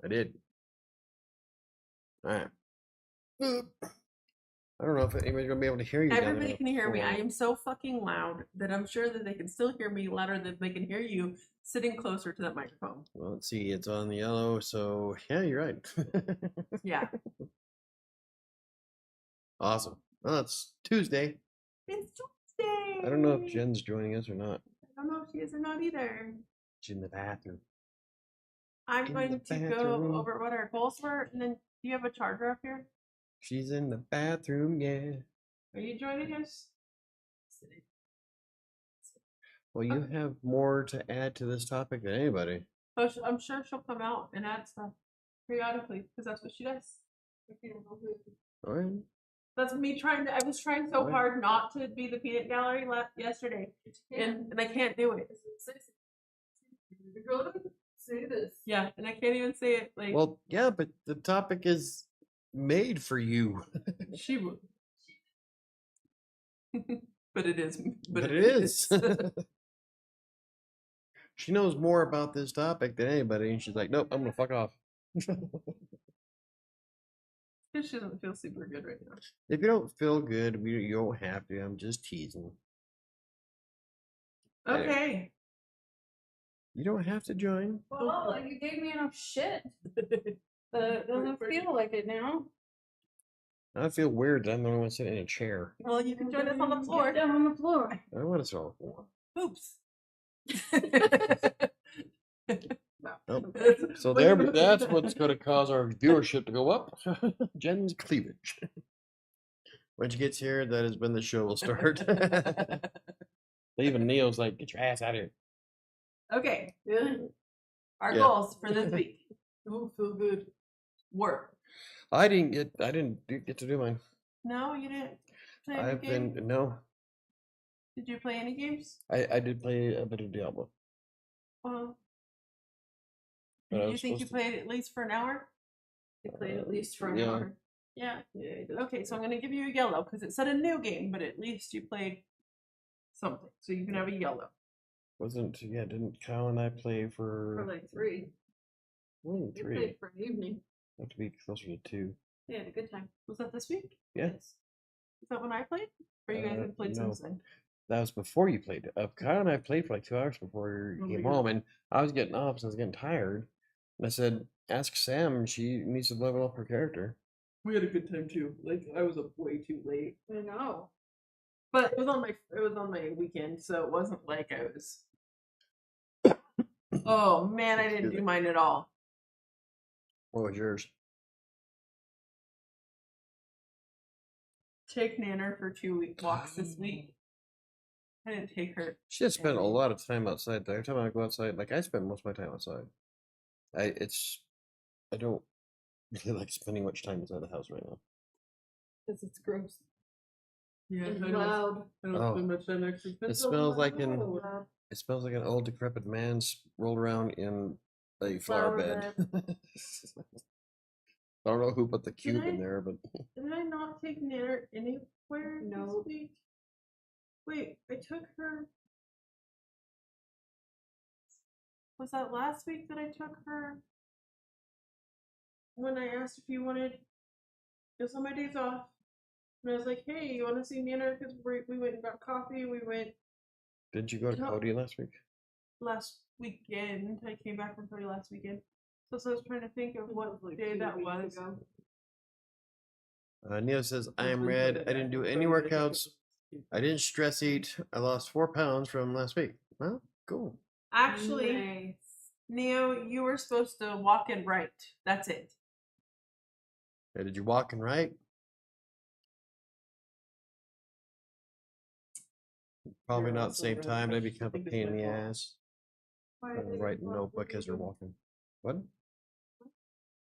I did. All right. I don't know if anybody's gonna be able to hear you. Everybody can hear me. I am so fucking loud that I'm sure that they can still hear me louder than they can hear you sitting closer to that microphone. Well, let's see. It's on the yellow, so yeah, you're right. Yeah. Awesome. Well, it's Tuesday. It's Tuesday. I don't know if Jen's joining us or not. I don't know if she is or not either. She's in the bathroom. I'm going to go over what our goals were, and then do you have a charger up here? She's in the bathroom, yeah. Are you joining us? Well, you have more to add to this topic than anybody. But I'm sure she'll come out and add stuff periodically because that's what she does. All right. That's me trying to. I was trying so hard not to be the peanut gallery yesterday, and I can't do it. Say this. Yeah, and I can't even say it like. Well, yeah, but the topic is made for you. She would. But it is. But it is. She knows more about this topic than anybody, and she's like, "Nope, I'm gonna fuck off." She doesn't feel super good right now. If you don't feel good, you don't have to. I'm just teasing. Okay. Anyway, you don't have to join. Well, you gave me enough shit. It doesn't feel like it now. I feel weird that I'm the only one sitting in a chair. Well, you can join us on the floor. Down on the floor. I don't want to sit on the floor. Oops. Nope. So there, that's what's going to cause our viewership to go up. Jen's cleavage. When she gets here, that is when the show will start. Even Neil's like, "Get your ass out of here." Okay. Our goals for this week. Oh, feel good. Work. I didn't get to do mine. No, you didn't play any I've games? been no. Did you play any games? I did play a bit of Diablo. Do you think you played at least for an hour? You played at least for an hour. Yeah. Okay, so I'm going to give you a yellow because it said a new game, but at least you played something. So you can have a yellow. Didn't Kyle and I play For like 3. Only 3. We played for an evening. Have to be closer to 2. Yeah, had a good time. Was that this week? Yes. Is that when I played? Or you guys have played since then? That was before you played. Kyle and I played for like 2 hours before you came home, and I was getting up, so I was getting tired. And I said, "Ask Sam. She needs to level up her character." We had a good time too. Like I was up way too late. I know. But it was on my weekend, so it wasn't like I was. Oh man, I didn't do mine at all. What was yours? Take Nanner for 2-week walks this week. I didn't take her. She has spent a lot of time outside. Every time I go outside, like I spend most of my time outside. I don't really like spending much time inside the house right now. Because it's gross. Yeah, It's loud. I don't spend much time actually. It smells like an old decrepit man rolled around in a flower bed. I don't know who put the cube in there, but did I not take Nanner anywhere this week? Wait, I took her. Was that last week that I took her? When I asked if you wanted, it was on my days off. And I was like, "Hey, you want to see Nanner?" Because we went and got coffee. We went. Didn't you go to Cody last week? Last weekend, I came back from Cody last weekend. So I was trying to think of what day that was. Neil says, "I am red. I didn't do any workouts. I didn't stress eat. I lost 4 pounds from last week." Well, cool. Actually, nice. Neo, you were supposed to walk in right. That's it. Yeah, did you walk in right? Probably not at the same time. That'd be kind of a pain in the ass. Write in the notebook as you're walking. What?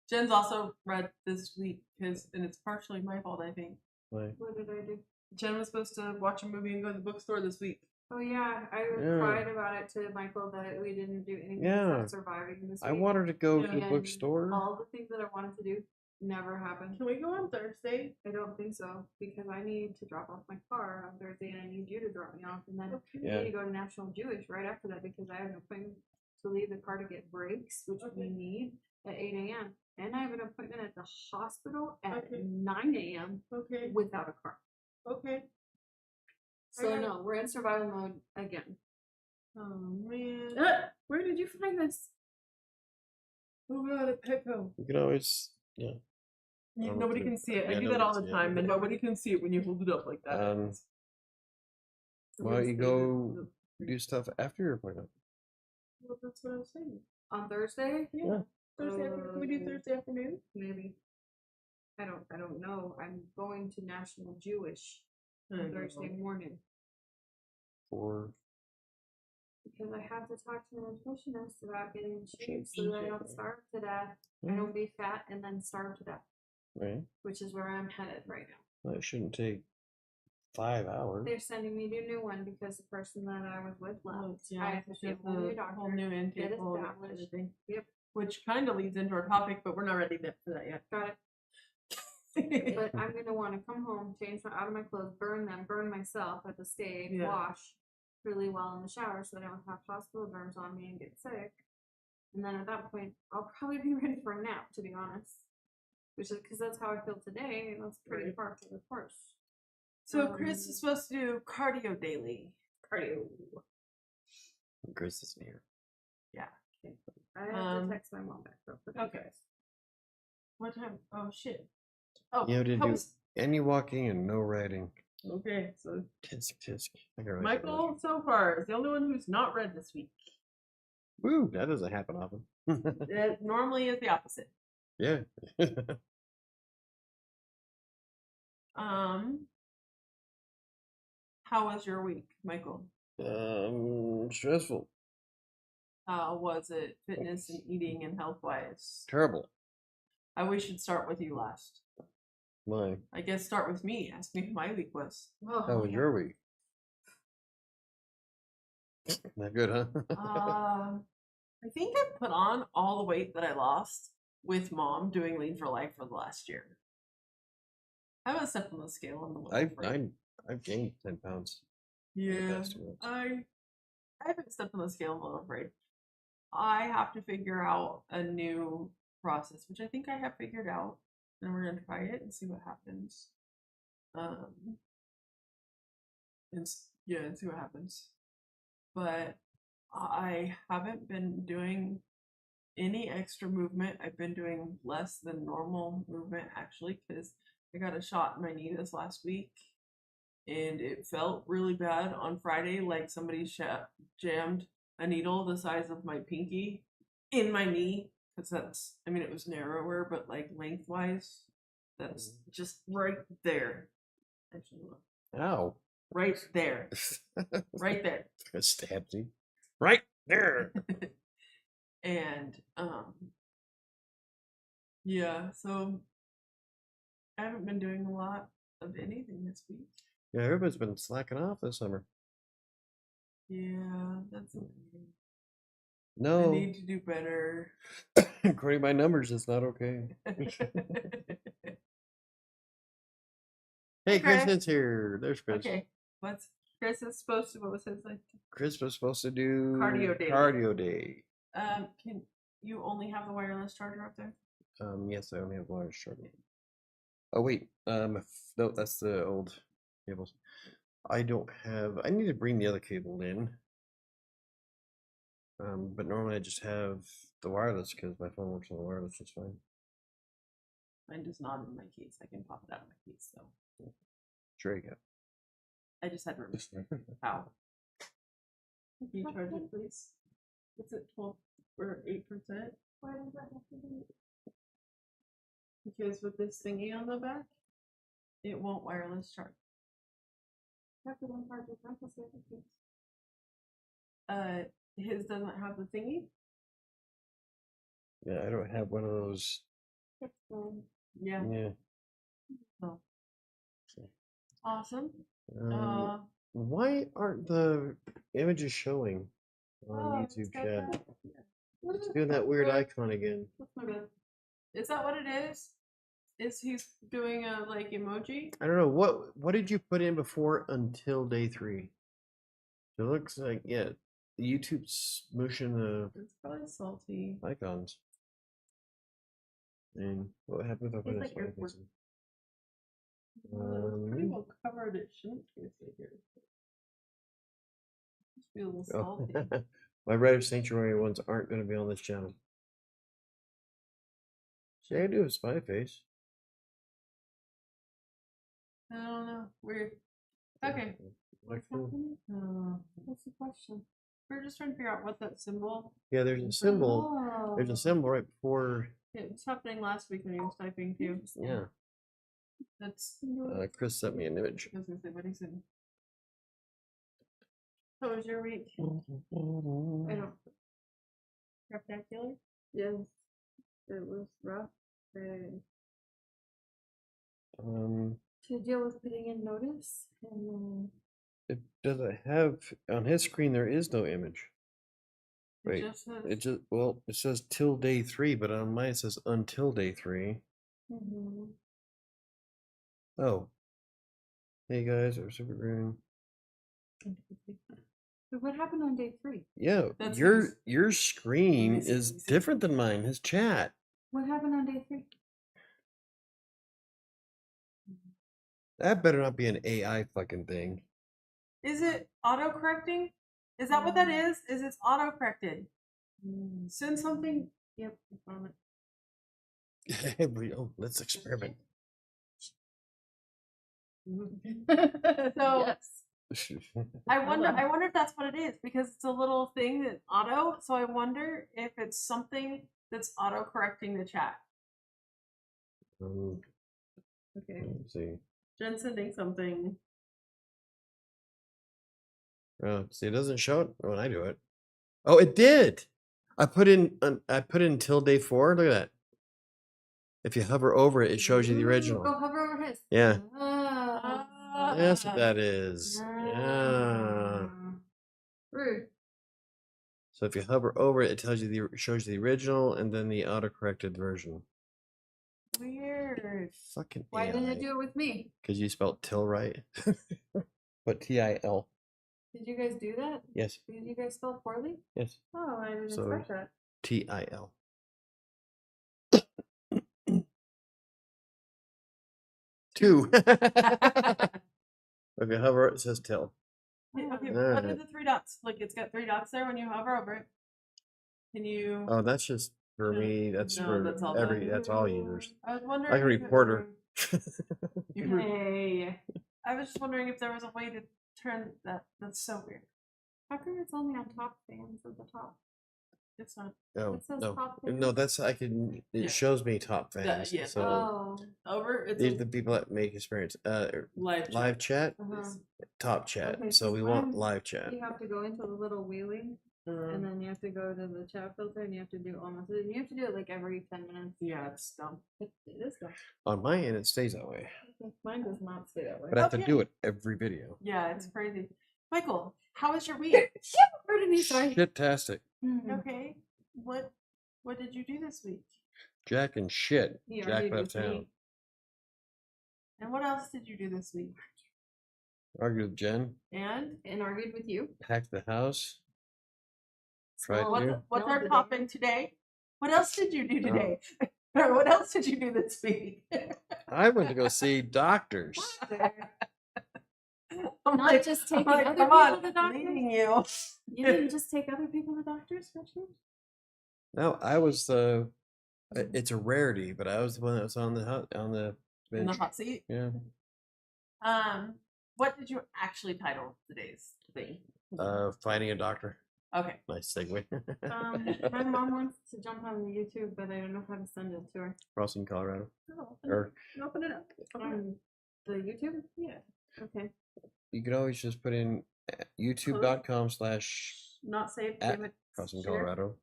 Jen's also read this week and it's partially my fault, I think. Why? What did I do? Jen was supposed to watch a movie and go to the bookstore this week. Oh yeah, I cried about it to Michael that we didn't do anything except surviving this week. I want her to go to the bookstore. All the things that I wanted to do never happened. Can we go on Thursday? I don't think so, because I need to drop off my car on Thursday and I need you to drop me off, and then I need to go to National Jewish right after that because I have an appointment to leave the car to get brakes, which we need at 8 a.m. And I have an appointment at the hospital at 9 a.m. Okay. without a car. Okay. So no, we're in survival mode again. Oh man. Where did you find this? Oh god, at Petco. You can always, yeah. Nobody can see it. I Yeah, do that all the nobody can see it. time, and nobody can see it when you hold it up like that. Why don't you go do stuff after your appointment? Well, that's what I was saying. On Thursday? Yeah. Thursday afternoon. Can we do Thursday afternoon? Maybe. I don't know. I'm going to National Jewish on Thursday morning. Because I have to talk to the nutritionist about getting cheese so that I don't starve to death. I don't be fat and then starve to death. Right. Which is where I'm headed right now. That shouldn't take 5 hours. They're sending me to a new one because the person that I was with left. Yeah, I have to see a whole new doctor. whole new intake, get whole established. everything. Yep. Which kind of leads into our topic, but we're not ready for that yet. Got it. But I'm gonna want to come home, change out of my clothes, burn them, burn myself at the stake, wash really well in the shower so I don't have hospital germs on me and get sick. And then at that point, I'll probably be ready for a nap, to be honest. Which is because that's how I feel today. That's pretty far from the course. So Chris is supposed to do cardio daily. Cardio. Chris is here. Yeah. Okay. I have to text my mom back real quick. Okay. What time? Oh shit. Oh, You have to do any walking and no riding. Okay, so Tisk tisk. I can write that Michael so far is the only one who's not read this week. Woo, that doesn't happen often. It normally is the opposite. Yeah. How was your week, Michael? Stressful. How was it fitness and eating and health wise? Terrible. We should start with you last. Why? I guess start with me. Ask me how my week was. How was your week? Not good, huh? I think I put on all the weight that I lost with Mom doing Lean for Life for the last year. I haven't stepped on the scale in the month. I've gained 10 pounds. Yeah, I haven't stepped on the scale. I'm a little afraid. I have to figure out a new process, which I think I have figured out, and we're gonna try it and see what happens. And see what happens. But I haven't been doing any extra movement. I've been doing less than normal movement actually, because I got a shot in my knee this last week. And it felt really bad on Friday, like somebody jammed a needle the size of my pinky in my knee. Because it was narrower, but like lengthwise, that's just right there. Actually, look. Ow. Right there. Right there. It stabbed me. Right there. And, yeah, so I haven't been doing a lot of anything this week. Yeah, everybody's been slacking off this summer. Yeah, that's okay. No. I need to do better. According to my numbers, it's not okay. Hey, Chris is here. There's Chris. Okay, Chris is supposed to, what was his like? Chris was supposed to do Cardio day. Can you only have the wireless charger up there? Yes, I only have wireless charger. Oh wait, no, that's the old cables. I need to bring the other cable in. But normally I just have the wireless because my phone works on the wireless just fine. Mine does not in my case. I can pop it out of my case, so. Sure you go. I just had to remember how. Can you charge it, please? It's at 12 or 8%. Why does that have to be? Because with this thingy on the back, it won't wireless charge. His doesn't have the thingy. Yeah, I don't have one of those. Yeah. Yeah. Oh. Awesome. Why aren't the images showing on YouTube chat? It's doing that weird icon again. That's my bad. Is that what it is? Is he's doing a like emoji? I don't know. What did you put in before until day 3? It looks like, yeah, YouTube smooshing the It's probably salty. icons. And what happened if I put Tastes this like your icons work. in? Well, it's pretty well covered. It shouldn't taste like yours. Just be a little salty. Oh. My Red of Sanctuary ones aren't going to be on this channel. See, I do a spy face. I don't know. Weird. Okay. What's Like, happening? Uh, What's the question? we're just trying to figure out what that symbol. yeah, there's a symbol. Oh. There's a symbol right before. It was happening last week when he was typing too. Yeah. That's. Chris sent me an image. I was gonna say what he said. How was your week? I don't. Spectacular. Yes, it was rough. To deal with putting in notice, and then It doesn't have on his screen. There is no image. Wait, It just says. it just it says till day 3, but on mine it says until day 3. Oh. Hey guys, we're super green. But what happened on day 3? Yeah, That's your screen Easy, is easy. different than mine. His chat. What happened on day 3? That better not be an AI fucking thing. Is it auto correcting? Is that what that is? Is it's auto corrected? Send something. Yep, I found Oh, let's experiment. it. So Yes. I wonder if that's what it is because it's a little thing that auto. So I wonder if it's something that's auto correcting the chat. Okay, Let's see. Jen's sending something. Oh, see, it doesn't show it when I do it. Oh, it did. I put in till day 4. Look at that. If you hover over it, it shows you the Ooh, original. Go hover over his. Yeah. Ah. That's what that is. Yeah. Rude. So if you hover over it, it tells you shows you the original and then the auto-corrected version. Weird. Fucking Why AI. didn't it do it with me? Because you spelled till right. But TIL. Did you guys do that? Yes. Did you guys spell poorly? Yes. Oh, I didn't So- expect that. TIL. Two. If you hover it, it says till. Okay, Oh. what are Alright. the 3 dots? Like it's got 3 dots there when you hover over it. Can you? Oh, that's just for me. That's No, for that's all that's all users. I was wondering. Like a if it- reporter. Hey. I was just wondering if there was a way to turn that. That's so weird. How come it's only on top fans at the top? It's not. Oh, It says no. top No, fans. that's it Yeah. shows me top fans. yeah. So Oh. Over. It's these a are the people that make experience. live chat. Live chat, Uh-huh. top chat. Okay, So so we want mine- live chat. You have to go into the little wheelie, and then you have to go to the chat filter, and you have to do almost. You have to do it like every 10 minutes. Yeah, it's dumb. It is though. On my end, it stays that way. Mine does not stay that way. But I have to Okay. do it every video. Yeah, it's crazy. Michael, how was your week? Pardon me, sorry. Shit-tastic. Okay. What did you do this week? Jack and shit. He Jack argued left with me. town. And what else did you do this week? Argued with Jen. And And argued with you. Packed the house. Tried Small- to. what's No, our the topic today? What else did you do No. today? Or what else did you do this week? I went to go see doctors. I'm Not like, just I'm taking like, other come people on, to doctors. leaving you. You didn't just take other people to doctors, Richard? No, I was the. It's a rarity, but I was the one that was on the In the bench. hot seat. Yeah. What did you actually title today's thing? Finding a doctor. Okay. Nice segue. My mom wants to jump on YouTube, but I don't know how to send it to her. Crossing Colorado. Oh, Or open it up. Open it up. The YouTube? Yeah. Okay. you could always just put in youtube.com/ Not saved. At Damn it. Crossing Share. Colorado.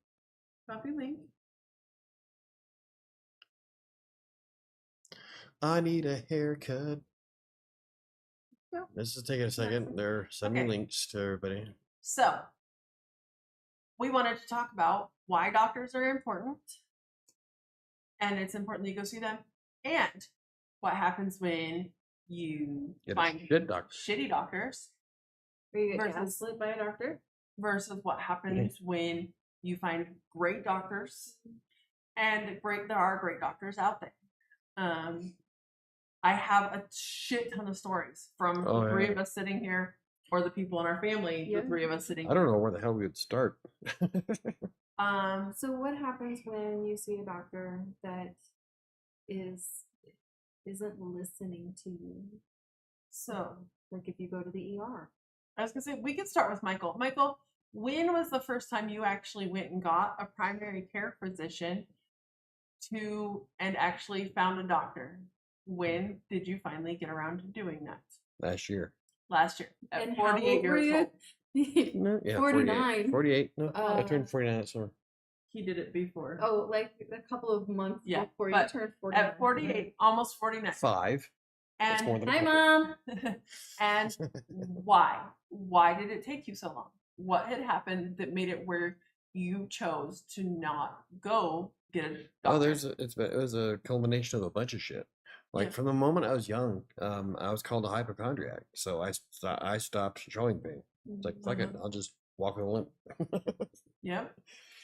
Copy link. I need a haircut. Yep. This is taking a second. They're sending Okay. links to everybody. So, we wanted to talk about why doctors are important, and it's important that you go see them, and what happens when you Get find a shit doctor. shitty doctors. Or you get Versus- gaslit by a doctor? versus what happens when you find great doctors, and there are great doctors out there. I have a shit ton of stories from Oh, the three yeah. of us sitting here, or the people in our family, Yeah. the three of us sitting I don't know where the hell we would start. So what happens when you see a doctor that isn't listening to you? So Like if you go to the ER. I was gonna say we could start with Michael. Michael, when was the first time you actually went and got a primary care physician and actually found a doctor? When did you finally get around to doing that? Last year. Last year, at And how 48 old were years you? old. No, yeah, 49. 48. No, I Uh, turned 49 that summer. He did it before. Oh, like a couple of months Yeah, before you but turned 49. At 48, almost 49. 5. That's more And than a Hi, couple. Mom. and why? Why did it take you so long? What had happened that made it where you chose to not go get a doctor? It was a culmination of a bunch of shit. Like Yeah. from the moment I was young, I was called a hypochondriac, so I stopped showing pain. It's like fuck it, I'll just walk with a limp. Yep.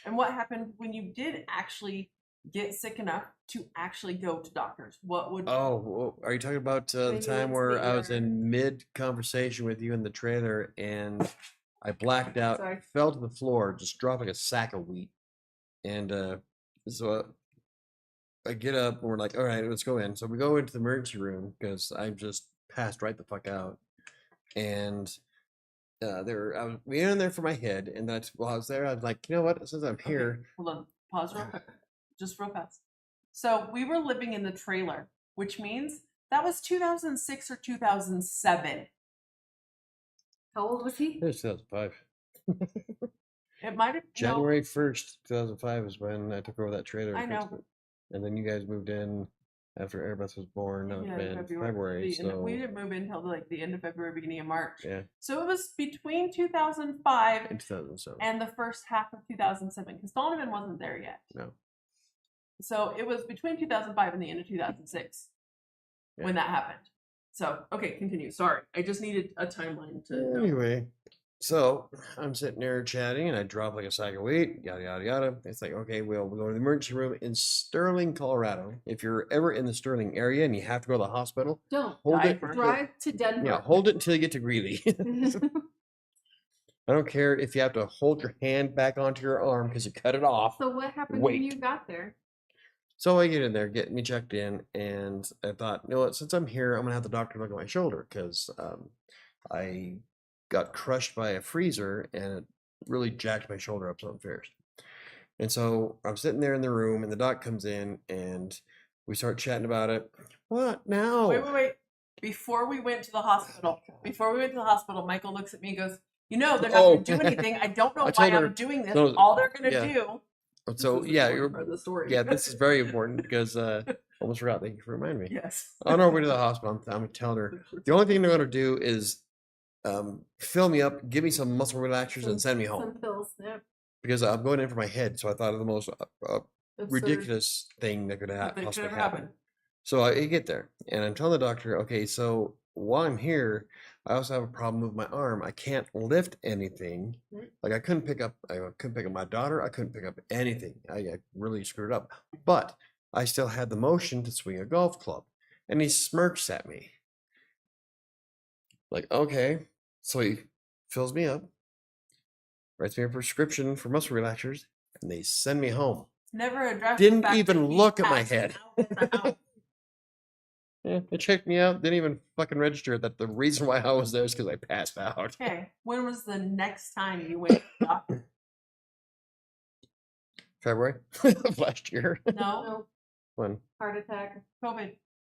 And what happened when you did actually get sick enough to actually go to doctors? What would Oh, well, are you talking about When the you time went to where the I was ER. in mid conversation with you in the trailer and I blacked out, Sorry. fell to the floor, just dropped like a sack of wheat, and so I get up and we're like, all right, let's go in. So we go into the emergency room because I just passed right the fuck out, and we went in there for my head, and that's while I was there, I was like, you know what? Since I'm here, Okay, hold on. Pause real quick. Just real fast. So we were living in the trailer, which means that was 2006 or 2007. How old was he? it was 2005. It might have January 1st, 2005 is when I took over that trailer. I and know. fixed it. And then you guys moved in after Airbus was born. That would have been February. So we didn't move in until like the end of February, beginning of March. yeah, So it was between 2005 in 2007. and the first half of 2007 because Donovan wasn't there yet. No. So it was between 2005 and the end of 2006 when that happened. So okay, continue. Sorry, I just needed a timeline to know. Anyway, so I'm sitting there chatting, and I drop like a sack of wheat, yada yada yada. It's like, okay, we'll go to the emergency room in Sterling, Colorado. If you're ever in the Sterling area and you have to go to the hospital, Don't hold it. Diaper. drive to Denver. Yeah, hold it until you get to Greeley. I don't care if you have to hold your hand back onto your arm because you cut it off. So what happened when you Wait. got there? So I get in there, get me checked in, and I thought, you know what, since I'm here, I'm gonna have the doctor look at my shoulder because I got crushed by a freezer and it really jacked my shoulder up something fierce. And so I'm sitting there in the room, and the doc comes in, and we start chatting about it. What now? Wait. Before we went to the hospital, Michael looks at me and goes, "You know, they're not going to do anything. I don't know I why told her- I'm doing this. no, All they're going to yeah. do." So This is yeah, the you're, part of the story. yeah, this is very important because almost forgot. Thank you for reminding me. Yes. On our way to the hospital, I'm telling her the only thing they're gonna do is fill me up, give me some muscle relaxers, and send me home Some pills. Yep. because I'm going in for my head. So I thought of the most Absurd. ridiculous thing that could That could possibly ever happen. happen. So I get there, and I'm telling the doctor, okay, so while I'm here, I also have a problem with my arm. I can't lift anything. Right. Like I couldn't pick up my daughter. I couldn't pick up anything. I really screwed up. But I still had the motion to swing a golf club. And he smirks at me. Like, okay. So he fills me up, writes me a prescription for muscle relaxers, and they send me home. Never addressed. Didn't the fact even that he look at my passed head. out at the house. Yeah, they checked me out. Didn't even fucking register that the reason why I was there is because I passed out. Okay. When was the next time you went to the doctor? February of last year. No. No. When? Heart attack. COVID.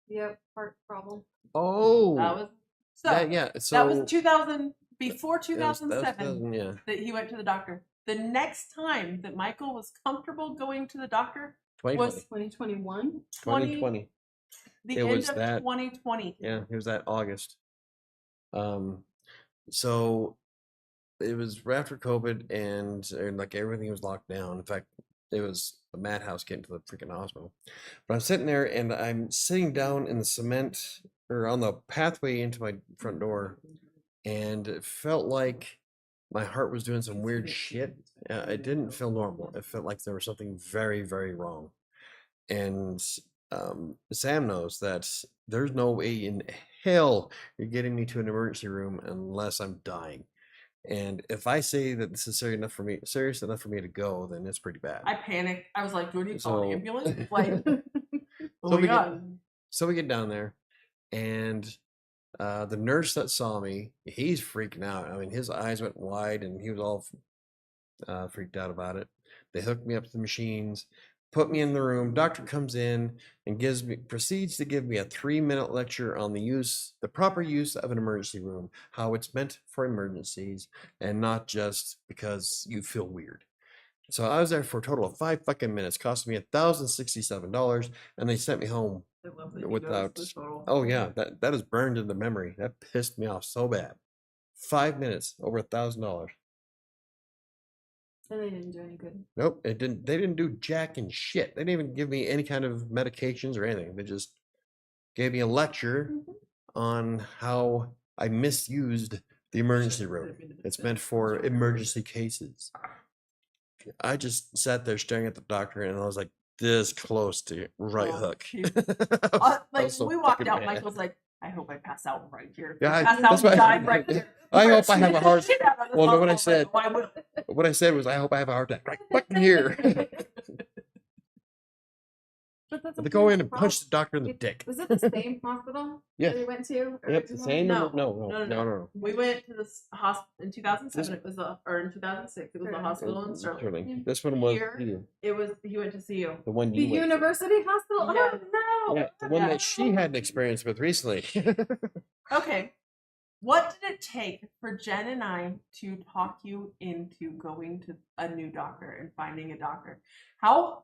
Yep. Heart problem. Oh, That was so. yeah. So That was 2000 before that was 2007 yeah. that he went to the doctor. The next time that Michael was comfortable going to the doctor 2020. was 2021. 2020. the It end was of that- 2020. Yeah, it was that August. So it was right after COVID, and like everything was locked down. In fact, it was a madhouse getting to the freaking hospital. But I'm sitting there, and I'm sitting down in the cement or on the pathway into my front door, and it felt like my heart was doing some weird It's shit. different. It didn't feel normal. It felt like there was something very, very wrong. And Sam knows that there's no way in hell you're getting me to an emergency room unless I'm dying. And if I say that this is serious enough for me to go, then it's pretty bad. I panicked. I was like, "Do you call an So- ambulance?" Like, oh So my we get- god! So we get down there, and the nurse that saw me, he's freaking out. I mean, his eyes went wide, and he was all freaked out about it. They hooked me up to the machines, put me in the room. Doctor comes in and proceeds to give me a 3-minute lecture on the proper use of an emergency room, how it's meant for emergencies, and not just because you feel weird. So I was there for a total of 5 fucking minutes, costing me $1,067, and they sent me home I love that he knows without. the total. Oh yeah, that is burned into memory. That pissed me off so bad. 5 minutes, over $1,000. And they didn't do any good. Nope, it didn't. They didn't do jack and shit. They didn't even give me any kind of medications or anything. They just gave me a lecture on how I misused the emergency room. It's meant for emergency cases. I just sat there staring at the doctor, and I was like this close to right Oh, hook. he- I Like was so we walked fucking out, mad. Mike was like, "I hope I pass out right here. Yeah, Pass out that's and why- die right here. I hope I have a heart. Shit out of this Well, no, what I hospital." said- I'm like, "Oh, I will." What I said was, I hope I have a heart attack right fucking here. But that's They go in and punch the the doctor in the dick. Was it the same hospital Yes. that we went to? Yep, the originally? same. No, No. We went to this hospital in 2007. This- It was or in 2006. It was a Sure. hospital in Sterling. Sterling. This one was Here, It was he went to see you. the one The you went to. university hospital? Yeah. Oh no! Yeah, the one Yeah. that she had an experience with recently. Okay, what did it take for Jen and I to talk you into going to a new doctor and finding a doctor? How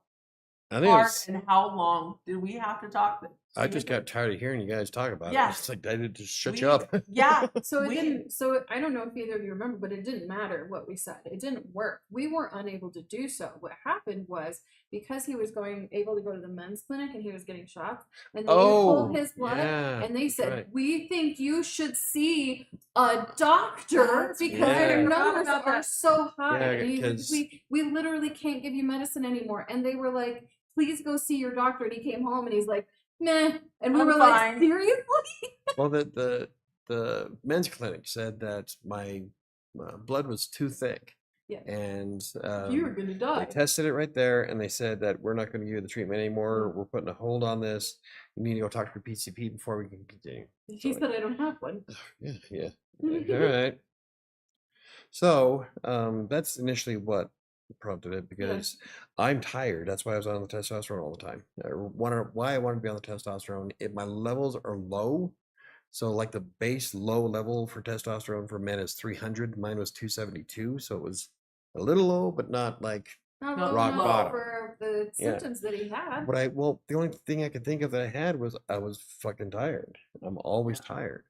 I think it hard was, and how long did we have to talk? I just got tired of hearing you guys talk about Yeah. it. It's like I did just shut We- you up. Yeah, So it We- didn't. So I don't know if either of you remember, but it didn't matter what we said. It didn't work. We were unable to do so. What happened was because he was able to go to the men's clinic and he was getting shots, and they pulled his blood, yeah. and they said, right. "We think you should see a doctor That's because right. your I forgot numbers about are that. so high." Yeah, and he's like, 'cause- we literally can't give you medicine anymore. And they were like, "Please go see your doctor." And he came home and he's like, "Meh." And we I'm were fine. like, "Seriously?" Well, the men's clinic said that my blood was too thick, Yeah. and You were gonna die. they tested it right there, and they said that we're not going to give you the treatment anymore. We're putting a hold on this. You need to go talk to your PCP before we can continue. She said, "I don't have one." Yeah. All right. So that's initially what prompted it, because I'm tired. That's why I was on the testosterone all the time. Why I wanted to be on the testosterone. My levels are low. So like the base low level for testosterone for men is 300. Mine was 272. So it was a little low, but not like Not Not low rock enough bottom. for the Yeah. symptoms that he had. the only thing I could think of that I had was I was fucking tired. I'm always tired.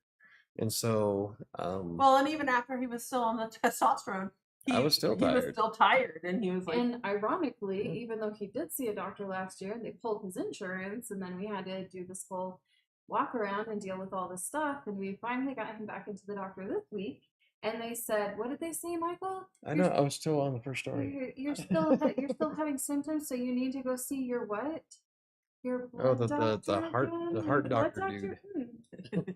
And so Well, and even after he was still on the testosterone, I was still He was tired. still tired, and he was like, And ironically, even though he did see a doctor last year, they pulled his insurance, and then we had to do this whole walk around and deal with all this stuff. And we finally got him back into the doctor this week, and they said, "What did they say, Michael? I know I was still on the first story. You're still having symptoms, so you need to go see your what? Your Oh, blood doctor the again? heart Blood doctor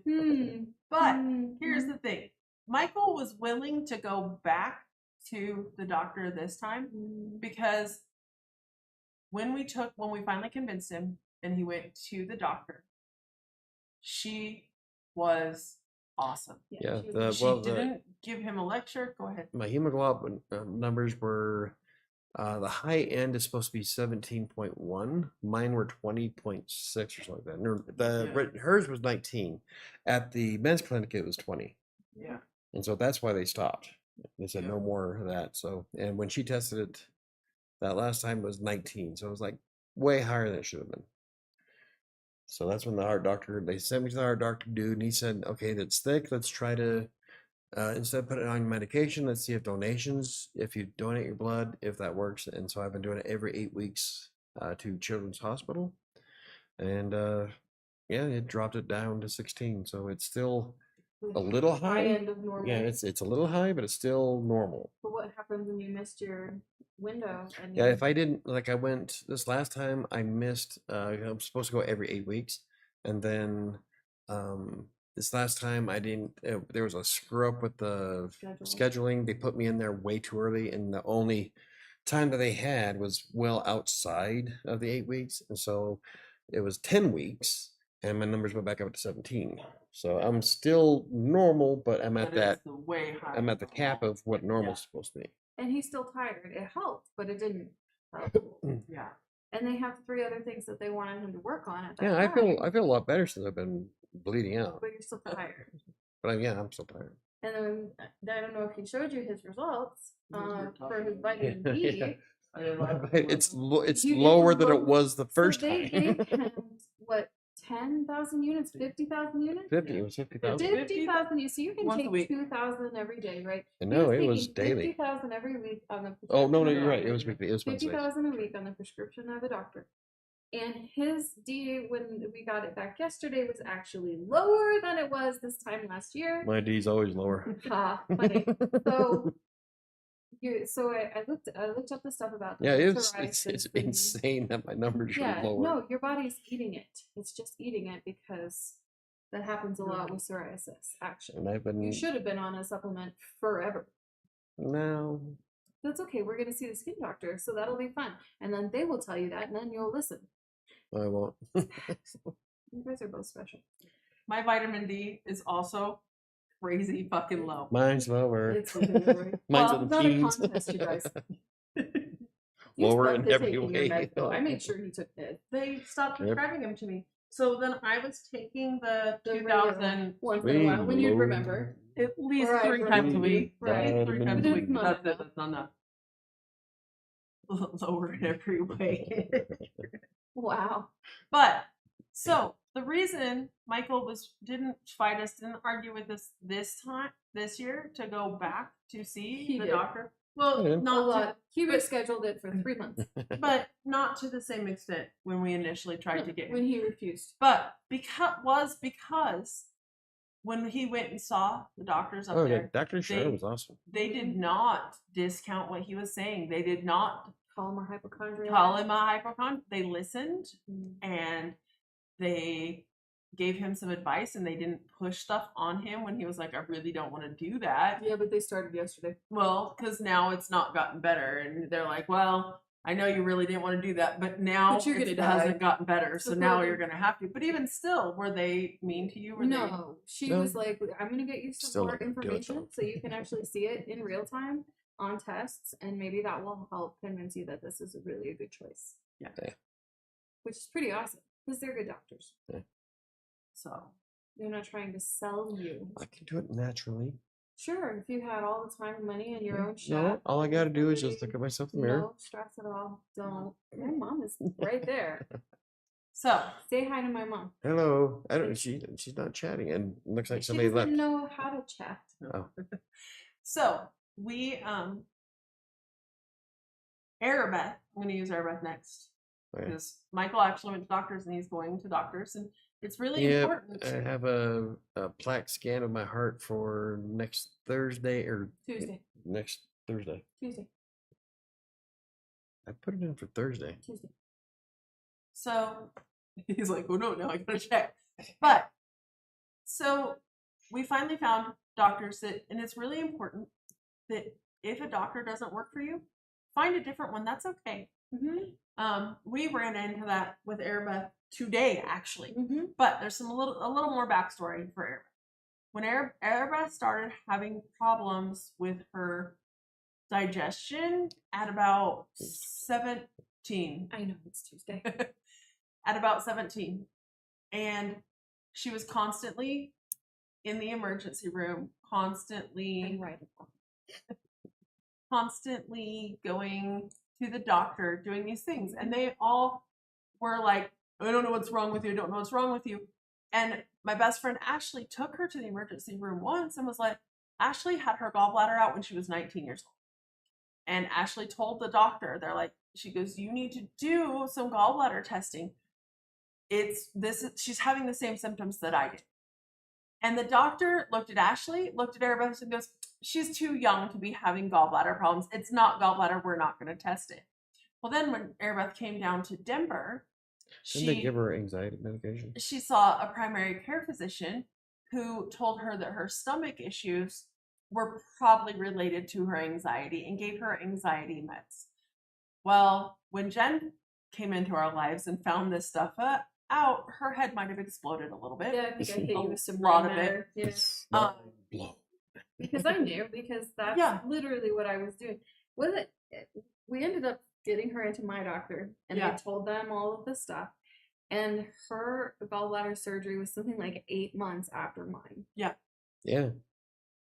dude. but Hmm. here's the thing: Michael was willing to go back to the doctor this time because when we finally convinced him and he went to the doctor, she was awesome. Yeah, she She didn't give him a lecture. Go ahead. my hemoglobin numbers were the high end is supposed to be 17.1. Mine were 20.6 or something like that. Hers was 19. At the men's clinic, it was 20. Yeah. And so that's why they stopped. They said Yeah. no more of that. So, and when she tested it that last time, it was 19. So it was like way higher than it should have been. So that's when they sent me to the heart doctor dude, and he said, okay, that's thick. Let's try to, instead of putting it on your medication, let's see if if you donate your blood, if that works. And so I've been doing it every 8 weeks to Children's Hospital. And yeah, it dropped it down to 16. So it's still a little high high. end of normal. Yeah, it's a little high, but it's still normal. But what happens when you missed your window? And Yeah, you- if I didn't, like, I went this last time, I missed. I'm supposed to go every 8 weeks, and then this last time I didn't. There was a screw up with the scheduling. They put me in there way too early, and the only time that they had was well outside of the 8 weeks, and so it was 10 weeks, and my numbers went back up to 17. So I'm still normal, but I'm at That is that. the way higher I'm at the than cap normal. of what normal's Yeah. supposed to be. And he's still tired. It helped, but it didn't help. Yeah. And they have 3 other things that they wanted him to work on at that Yeah, time. I feel a lot better since I've been bleeding out. But you're still tired. But yeah, I'm still tired. And then I don't know if he showed you his results Those were tough. for his vitamin D. Yeah. I didn't My like vi- the it's look. it's You- it's lower than low- it was the first so they time. gave him what 10,000 units, 50,000 units, 50, it was 50,000. 50,000 units. So you can Once a take week. 2,000 every day, right? I He know, it was taking daily. 50,000 every week on the. Oh no, prescription you're of right. the It was doctor. weekly. It was Wednesdays. 50,000 a week on the prescription of the doctor. And his D, when we got it back yesterday, was actually lower than it was this time last year. My D's always lower. Ha, funny. So I looked up the stuff about Yeah, the it's psoriasis and- insane that my numbers yeah, are lower. no, your body's eating it. It's just eating it because that happens a lot with psoriasis. Actually, And I've been you should have been on a supplement forever. no. That's okay. We're gonna see the skin doctor, so that'll be fun. And then they will tell you that, and then you'll listen. I won't. You guys are both special. My vitamin D is also crazy fucking low. Mine's lower. It's okay. Mine's Well, in it's the not a teens. contest, you guys. Lower You're in every taking your way. meds, though. I made sure he took it. They stopped Yep. prescribing them to me. So then I was taking the The 2000 once in a while when you low. remember. at least Right, 3 right. times a week. Right. At least 3 times a week. Not That's it. enough. That's not enough. Lower in every way. Wow. But so the reason Michael didn't fight us, didn't argue with us this year to go back to see He the did. doctor. Well, Yeah. A not lot. He but- rescheduled it for 3 months but not to the same extent when we initially tried to get him. when he refused. But because when he went and saw the doctors up Oh, yeah, there, Dr. Sharon they- was awesome. they did not discount what he was saying. They did not Call him a hypochondriac. call him a hypochondriac. They listened Mm. and they gave him some advice, and they didn't push stuff on him when he was like, I really don't want to do that. Yeah, but they started yesterday. Well, because now it's not gotten better, and they're like, well, I know you really didn't want to do that, but now But you're it gonna die. hasn't gotten better, so So now they're- you're gonna have to. But even still, were they mean to you? Were No, she No. was like, I'm going to get you some Still more not gonna do it, information though. so you can actually see it in real time on tests, and maybe that will help convince you that this is really a good choice. Yeah. Yeah. Which is pretty awesome because they're good doctors. So They're not trying to sell you. I can do it naturally. Sure, if you had all the time and money and your Yeah. own No, shop. all I gotta do is just look at myself in the mirror. No stress at all. Don't. My mom is right there. so Say hi to my mom. Hello. I don't. She's not chatting, and it looks like She somebody doesn't left. know how to chat. Oh. So we Arabeth, I'm gonna use Arabeth next. Okay. Because Michael actually went to doctors and he's going to doctors, and it's really Yep, important. I have a plaque scan of my heart for next Thursday or Tuesday. next Thursday. Tuesday. I put it in for Thursday. Tuesday. So he's like, oh no, now I gotta check. But so we finally found doctors that, and it's really important that if a doctor doesn't work for you, find a different one. That's okay. Mm-hmm. We ran into that with Arabeth today, actually. Mm-hmm. But there's a little more backstory for Arabeth. When Arabeth started having problems with her digestion at about 17, I know it's Tuesday. at about 17, and she was constantly in the emergency room, constantly going to the doctor, doing these things, and they all were like, I don't know what's wrong with you, I don't know what's wrong with you. And my best friend Ashley took her to the emergency room once and was like, Ashley had her gallbladder out when she was 19 years old. And Ashley told the doctor, they're like, she goes, you need to do some gallbladder testing. She's having the same symptoms that I did. And the doctor looked at Ashley, looked at Erebeth, and goes, she's too young to be having gallbladder problems. It's not gallbladder. We're not going to test it. Well, then when Erebeth came down to Denver, Didn't they give her anxiety medication? she saw a primary care physician who told her that her stomach issues were probably related to her anxiety and gave her anxiety meds. Well, when Jen came into our lives and found this stuff out, her head might have exploded a little bit. Yeah, I think I hit you with some lot brain of it. matter. Yeah. Blow. Because I knew, because that's literally what I was doing. Was it? We ended up getting her into my doctor, and I told them all of this stuff. And her gallbladder surgery was something like 8 months after mine. Yeah. It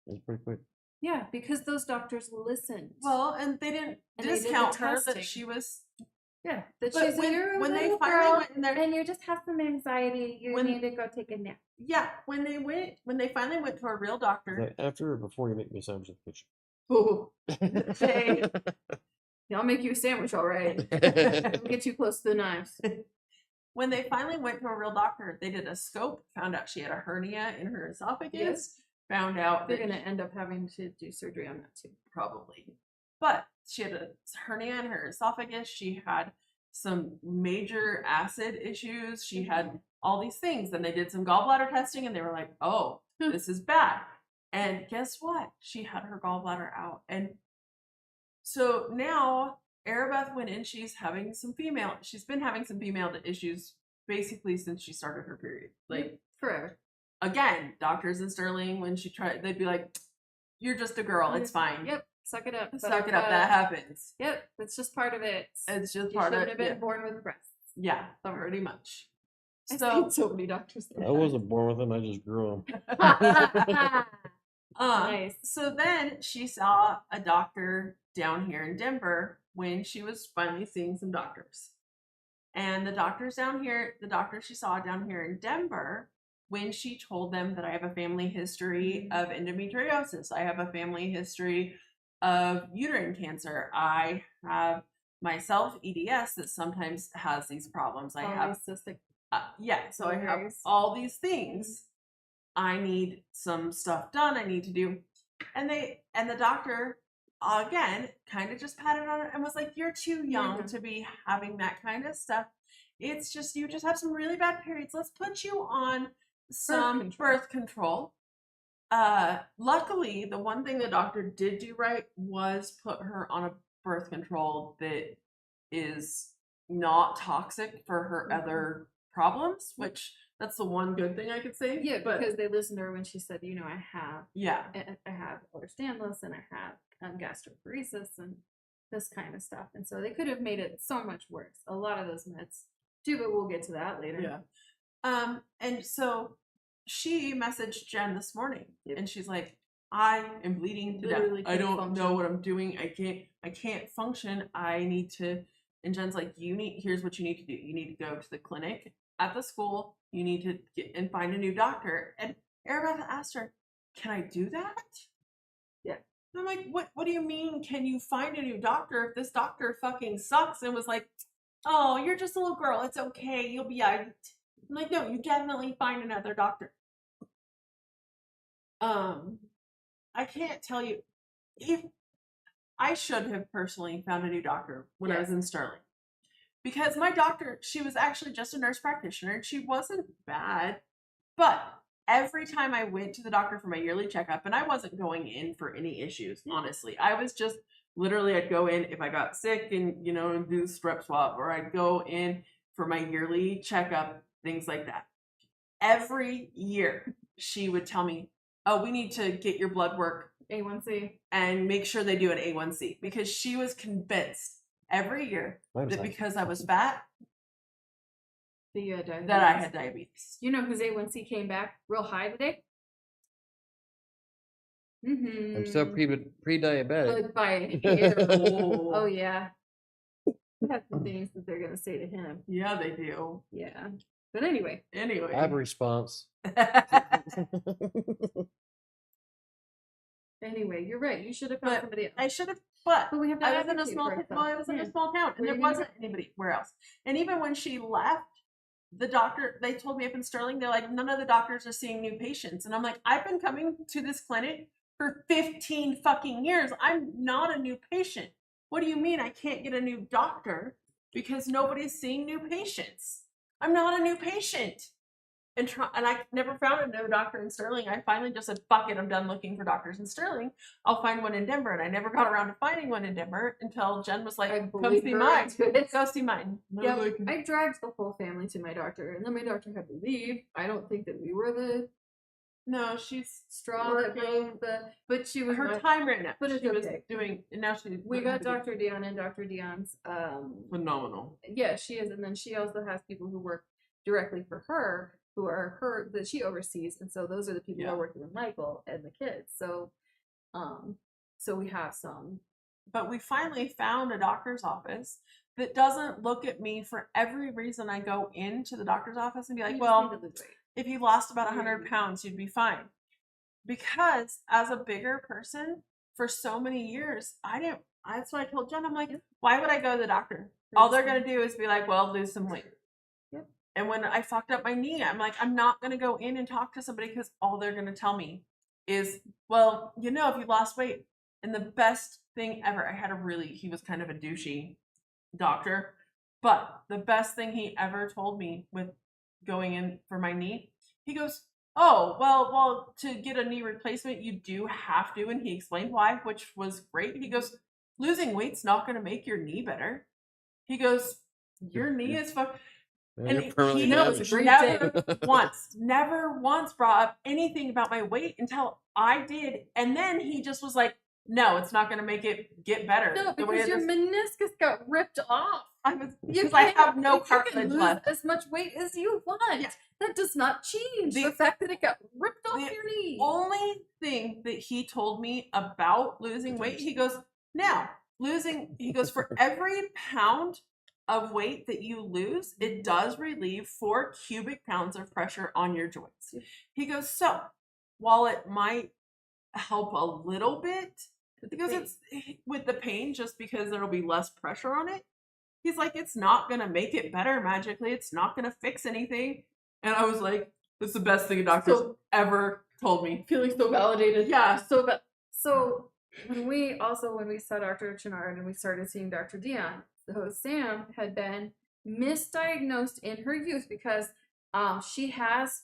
was pretty quick. Yeah, because those doctors listened. Well, and they didn't discount her that she was. Yeah, that but she's when they finally girl, went in there, and you just have some anxiety, you need to go take a nap. Yeah, when they finally went to a real doctor. After or before you make me a sandwich in the kitchen? Oh, hey, I'll make you a sandwich, all right. Don't get too close to the knives. When they finally went to a real doctor, they did a scope, found out she had a hernia in her esophagus, found out they're going to end up having to do surgery on that too. Probably. But she had a hernia in her esophagus. She had some major acid issues. She had all these things. Then they did some gallbladder testing and they were like, oh, this is bad. And guess what? She had her gallbladder out. And so now Erebeth went in, she's been having some female issues basically since she started her period. Like forever. Again, doctors in Sterling, when she tried, they'd be like, you're just a girl, it's fine. Yep. Suck it up. Suck it up, that happens. Yep. That's just part of it. It's just part of it. You shouldn't have been born with breasts. Yeah, pretty much. I've seen so many doctors. I wasn't born with them, I just grew them. Nice. So then she saw a doctor down here in Denver when she was finally seeing some doctors. And the doctor she saw down here in Denver, when she told them that I have a family history of endometriosis, I have a family history of uterine cancer, I have myself EDS that sometimes has these problems. I have cystic. So I have all these things. I need some stuff done. I need to do, and the doctor again kind of just patted on it and was like, "You're too young to be having that kind of stuff. It's just you just have some really bad periods. Let's put you on some birth control." Luckily, the one thing the doctor did do right was put her on a birth control that is not toxic for her other problems, which that's the one good thing I could say. Yeah, because they listened to her when she said, I have Ehlers-Danlos and I have gastroparesis and this kind of stuff. And so they could have made it so much worse. A lot of those meds too, but we'll get to that later. Yeah. And so she messaged Jen this morning and she's like, I am bleeding to death. I don't know what I'm doing. I can't function. I need to. And Jen's like, here's what you need to do. You need to go to the clinic at the school. You need to get and find a new doctor. And Erebeth asked her, can I do that? Yeah. And I'm like, what do you mean? Can you find a new doctor if this doctor fucking sucks? And was like, oh, you're just a little girl. It's okay. You'll be out. I'm like, no, you definitely find another doctor. I can't tell you if I should have personally found a new doctor when I was in Sterling. Because my doctor, she was actually just a nurse practitioner and she wasn't bad. But every time I went to the doctor for my yearly checkup, and I wasn't going in for any issues, honestly. I was just literally, I'd go in if I got sick and, do strep swab, or I'd go in for my yearly checkup, things like that. Every year she would tell me, oh, we need to get your blood work A1C and make sure they do an A1C, because she was convinced every year that because I was fat that I had diabetes. You know whose A1C came back real high today? I'm still pre-diabetic. By a hair. Oh yeah. They have some things that they're gonna say to him. Yeah, they do. Yeah. But anyway. I have a response. Anyway, you're right. You should have found somebody else. I should have, but we have I was in a small town, and there wasn't anybody where else. And even when she left, the doctor, they told me up in Sterling, they're like, none of the doctors are seeing new patients. And I'm like, I've been coming to this clinic for 15 fucking years. I'm not a new patient. What do you mean I can't get a new doctor because nobody's seeing new patients? I'm not a new patient. And I never found a new doctor in Sterling. I finally just said, fuck it, I'm done looking for doctors in Sterling. I'll find one in Denver. And I never got around to finding one in Denver until Jen was like, come see mine. Go see mine. Yeah, like, I dragged the whole family to my doctor, and then my doctor had to leave. I don't think that we were the she's straw that broke but she was her time ran out. But she was doing, and now she. We got Dr. Dion, and Dr. Dion's phenomenal. Yeah, she is, and then she also has people who work directly for her, who are her that she oversees, and so those are the people who are working with Michael and the kids. So, so we have some. But we finally found a doctor's office that doesn't look at me for every reason I go into the doctor's office and be like, well, if you lost about 100 pounds, you'd be fine. Because as a bigger person for so many years, that's what I told Jen. I'm like, why would I go to the doctor? All they're going to do is be like, well, lose some weight. And when I fucked up my knee, I'm like, I'm not going to go in and talk to somebody because all they're going to tell me is, well, if you lost weight. And the best thing ever, he was kind of a douchey doctor, but the best thing he ever told me with going in for my knee, he goes, oh, well, to get a knee replacement, you do have to. And he explained why, which was great. He goes, losing weight's not going to make your knee better. He goes, your knee is fucked. And he never once brought up anything about my weight until I did. And then he just was like, no, it's not going to make it get better. No, because your meniscus got ripped off. Because I have no cartilage left. As much weight as you want. Yeah. That does not change the fact that it got ripped off your knee. The only thing that he told me about losing weight, he goes, for every pound of weight that you lose, it does relieve 4 cubic pounds of pressure on your joints. He goes, so while it might help a little bit, because it's with the pain, just because there'll be less pressure on it, he's like, it's not going to make it better magically. It's not going to fix anything. And I was like, that's the best thing a doctor's ever told me. Feeling so validated. Yeah. So when we saw Dr. Chenard and we started seeing Dr. Dion, so Sam had been misdiagnosed in her youth because she has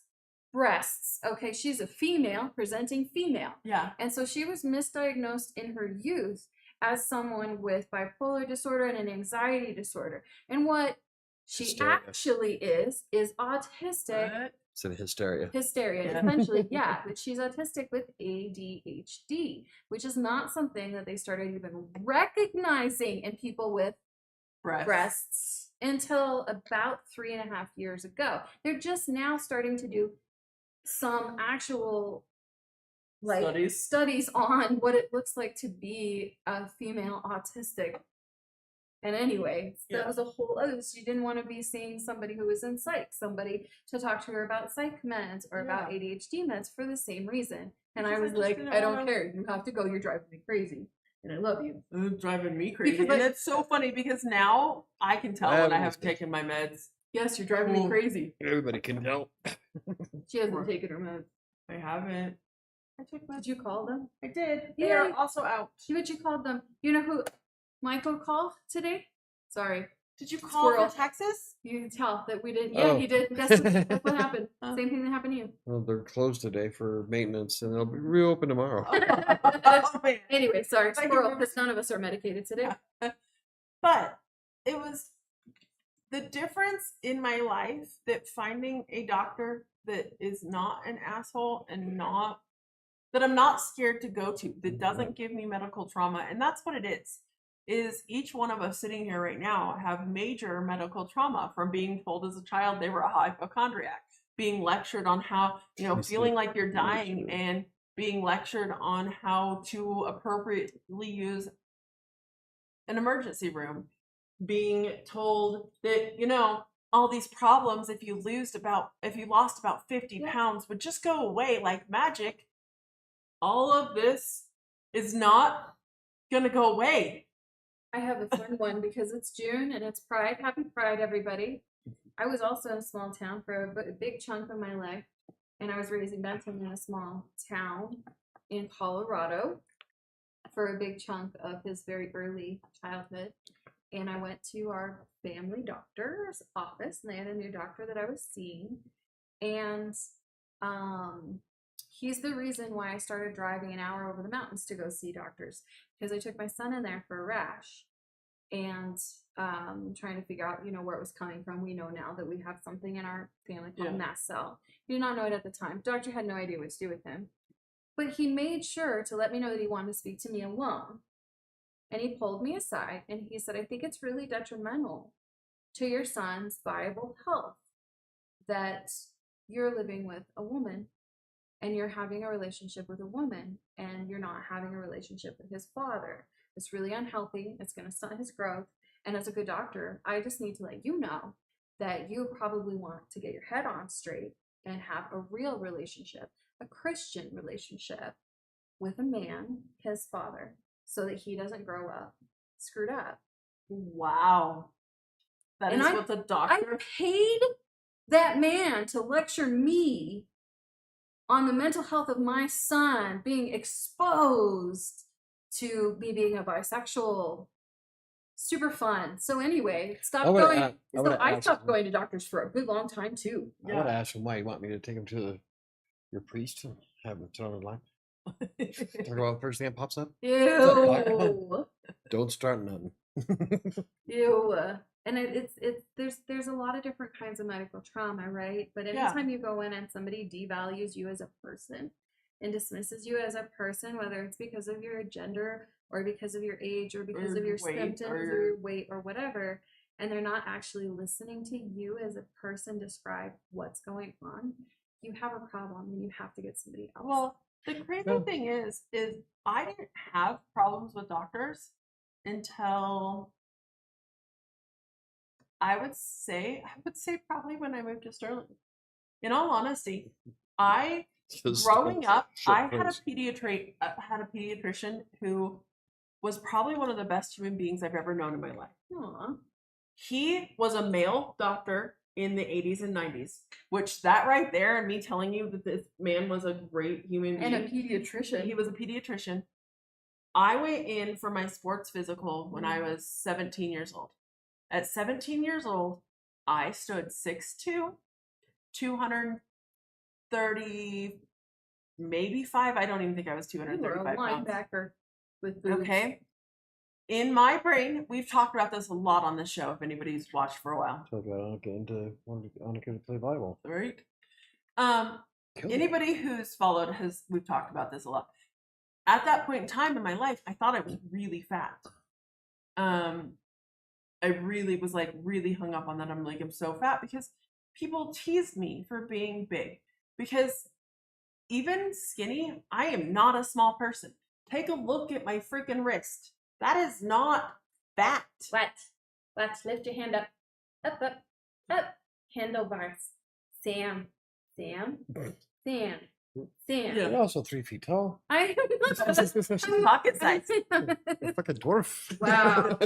breasts. Okay, she's a female, presenting female. Yeah. And so she was misdiagnosed in her youth as someone with bipolar disorder and an anxiety disorder. And what she actually is autistic. What? It's an hysteria. Essentially, yeah. But she's autistic with ADHD, which is not something that they started even recognizing in people with breasts until about 3.5 years ago. They're just now starting to do some actual studies on what it looks like to be a female autistic. And anyway, that was a whole other. She didn't want to be seeing somebody who was in psych, somebody to talk to her about psych meds or about ADHD meds for the same reason. And I was like, I don't care. You have to go. You're driving me crazy. And I love you. It's driving me crazy. And it's so funny because now I can tell when I have taken my meds. Yes, you're driving me crazy. Everybody can tell. She hasn't taken her meds. I haven't. I took meds. Did you call them? I did. They are also out. But you called them. You know who Michael called today? Sorry. Did you call for Texas? You can tell that we did. Yeah, he did. That's what happened. Same thing that happened to you. Well, they're closed today for maintenance, and they'll be reopened tomorrow. Anyway, sorry, squirrel, because none of us are medicated today. But it was the difference in my life that finding a doctor that is not an asshole and that I'm not scared to go to, that doesn't give me medical trauma, and that's what it is each one of us sitting here right now have major medical trauma from being told as a child they were a hypochondriac, being lectured on how, feeling like you're dying, and being lectured on how to appropriately use an emergency room, being told that, all these problems, if you lost about 50 pounds would just go away like magic. All of this is not going to go away. I have a fun one because it's June and it's Pride. Happy Pride, everybody. I was also in a small town for a big chunk of my life, and I was raising Benton in a small town in Colorado for a big chunk of his very early childhood. And I went to our family doctor's office, and they had a new doctor that I was seeing. And he's the reason why I started driving an hour over the mountains to go see doctors, because I took my son in there for a rash and trying to figure out, where it was coming from. We know now that we have something in our family called mast cell. We did not know it at the time. Doctor had no idea what to do with him. But he made sure to let me know that he wanted to speak to me alone. And he pulled me aside and he said, I think it's really detrimental to your son's viable health that you're living with a woman and you're having a relationship with a woman and you're not having a relationship with his father. It's really unhealthy. It's going to stunt his growth. And as a good doctor, I just need to let you know that you probably want to get your head on straight and have a real relationship, a Christian relationship with a man, his father, so that he doesn't grow up screwed up. Wow. That is what the doctor... I paid that man to lecture me on the mental health of my son being exposed to me being a bisexual. Super fun. So anyway, I stopped going to doctors for a good long time too. I would ask him why you want me to take him to your priest and have him turn on the light. Talk about first thing that pops up. Ew. Don't start nothing. Ew. And there's a lot of different kinds of medical trauma, right? But anytime you go in and somebody devalues you as a person and dismisses you as a person, whether it's because of your gender or because of your age or because of your symptoms or your weight or whatever, and they're not actually listening to you as a person describe what's going on, you have a problem and you have to get somebody else. Well, the crazy thing is I didn't have problems with doctors until I would say probably when I moved to Sterling. In all honesty, growing up, I had a pediatrician who was probably one of the best human beings I've ever known in my life. Aww. He was a male doctor in the 80s and 90s, which that right there, and me telling you that this man was a great human being. And a pediatrician. He was a pediatrician. I went in for my sports physical when I was 17 years old. At 17 years old, I stood 6'2", 230, maybe 5. I don't even think I was 235 pounds. pounds. Linebacker with boots. Okay. In my brain, we've talked about this a lot on this show, if anybody's watched for a while. Talk about Annika to play volleyball. Right. Anybody who's followed we've talked about this a lot. At that point in time in my life, I thought I was really fat. I really was really hung up on that. I'm so fat because people teased me for being big. Because even skinny, I am not a small person. Take a look at my freaking wrist. That is not fat. Let's lift your hand up. Up. Handlebars. Sam. You're also 3 feet tall. I am pocket size. You're like a dwarf. Wow.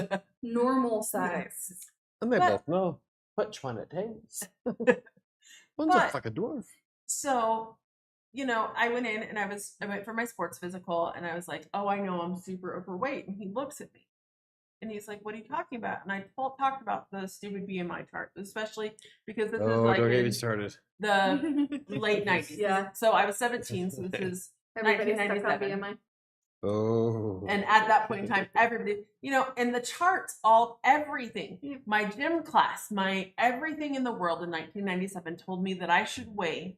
Normal size. And they both know which one it is. One's a fucking dwarf. So, I went in and I went for my sports physical and I was like, oh, I know I'm super overweight. And he looks at me and he's like, what are you talking about? And I talked about the stupid BMI chart, especially because this is don't get me started. The late 90s. Yeah. So I was 17, so this is 1997. BMI. Oh. And at that point in time, everybody, and the charts, everything, my gym class, my everything in the world in 1997 told me that I should weigh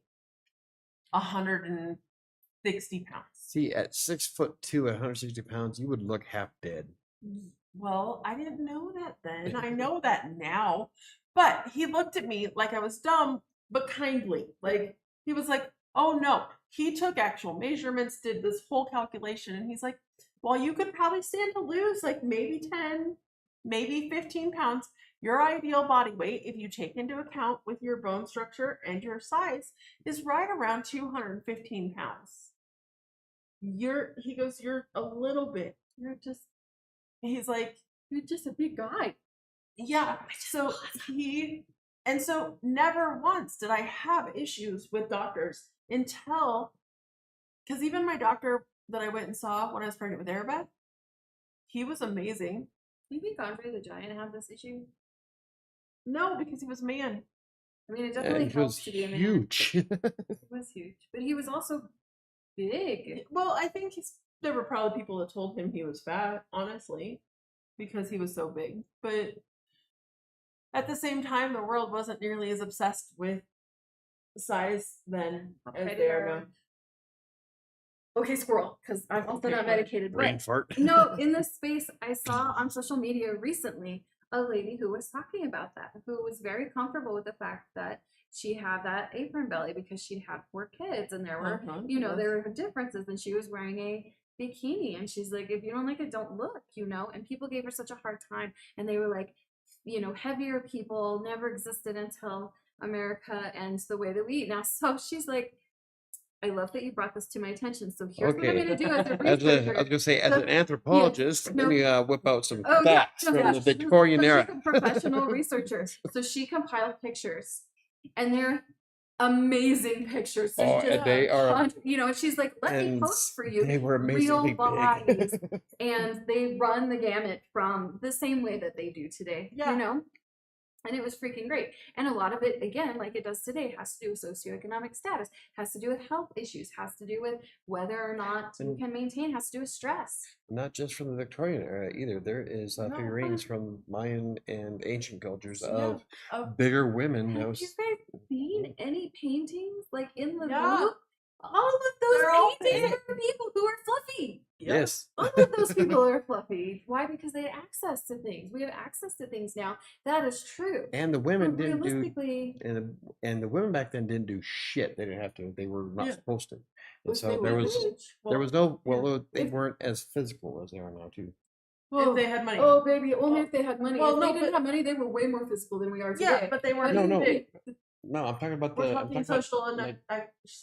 160 pounds. See, at 6'2" at 160 pounds, you would look half dead. Well, I didn't know that then. I know that now. But he looked at me like I was dumb, but kindly. He was like, oh no. He took actual measurements, did this whole calculation, and he's like, well, you could probably stand to lose maybe 10, maybe 15 pounds. Your ideal body weight, if you take into account with your bone structure and your size, is right around 215 pounds. He goes, you're a little bit. He's like, you're just a big guy. Yeah. So he And so never once did I have issues with doctors until, because even my doctor that I went and saw when I was pregnant with Arabeth, he was amazing. Do you think Andre the Giant had this issue? No, because he was a man. I mean, it Yeah, definitely he helps was to be a man. huge. He was huge, but he was also big. Well, I think there were probably people that told him he was fat, honestly, because he was so big. But at the same time, the world wasn't nearly as obsessed with size then as they are now. Okay, squirrel, because I'm also not medicated. Brain But fart. no, in this space, I saw on social media recently a lady who was talking about that, who was very comfortable with the fact that she had that apron belly because she'd had 4 kids, and there were, there were differences, and she was wearing a bikini, and she's like, if you don't like it, don't look, and people gave her such a hard time, and they were like, heavier people never existed until America and the way that we eat now. So she's like, I love that you brought this to my attention. So here's what I'm going to do as a researcher. I was going to say, as an anthropologist, let me whip out some Oh, facts from the Victorian era. She's a professional researcher. So she compiled pictures, and they're amazing pictures. And they are, and she's like, let me post for you. They were amazingly real bodies, big. and they run the gamut from the same way that they do today. And it was freaking great. And a lot of it, again, like it does today, has to do with socioeconomic status, has to do with health issues, has to do with whether or not you can maintain, has to do with stress. Not just from the Victorian era either. There is figurines from Mayan and ancient cultures of bigger women. Have you guys seen any paintings like in the Louvre? All of those paintings are people who are fluffy. Yes. All of those people are fluffy. Why? Because they had access to things. We have access to things now. That is true. And the women But didn't do, and the women back then didn't do shit. They didn't have to. They were not supposed to. And so there was no. They weren't as physical as they are now too. Well, if they had money. Oh, baby, only if they had money. If they didn't have money, they were way more physical than we are today. Yeah, but they weren't big. No, I'm talking about We're talking social and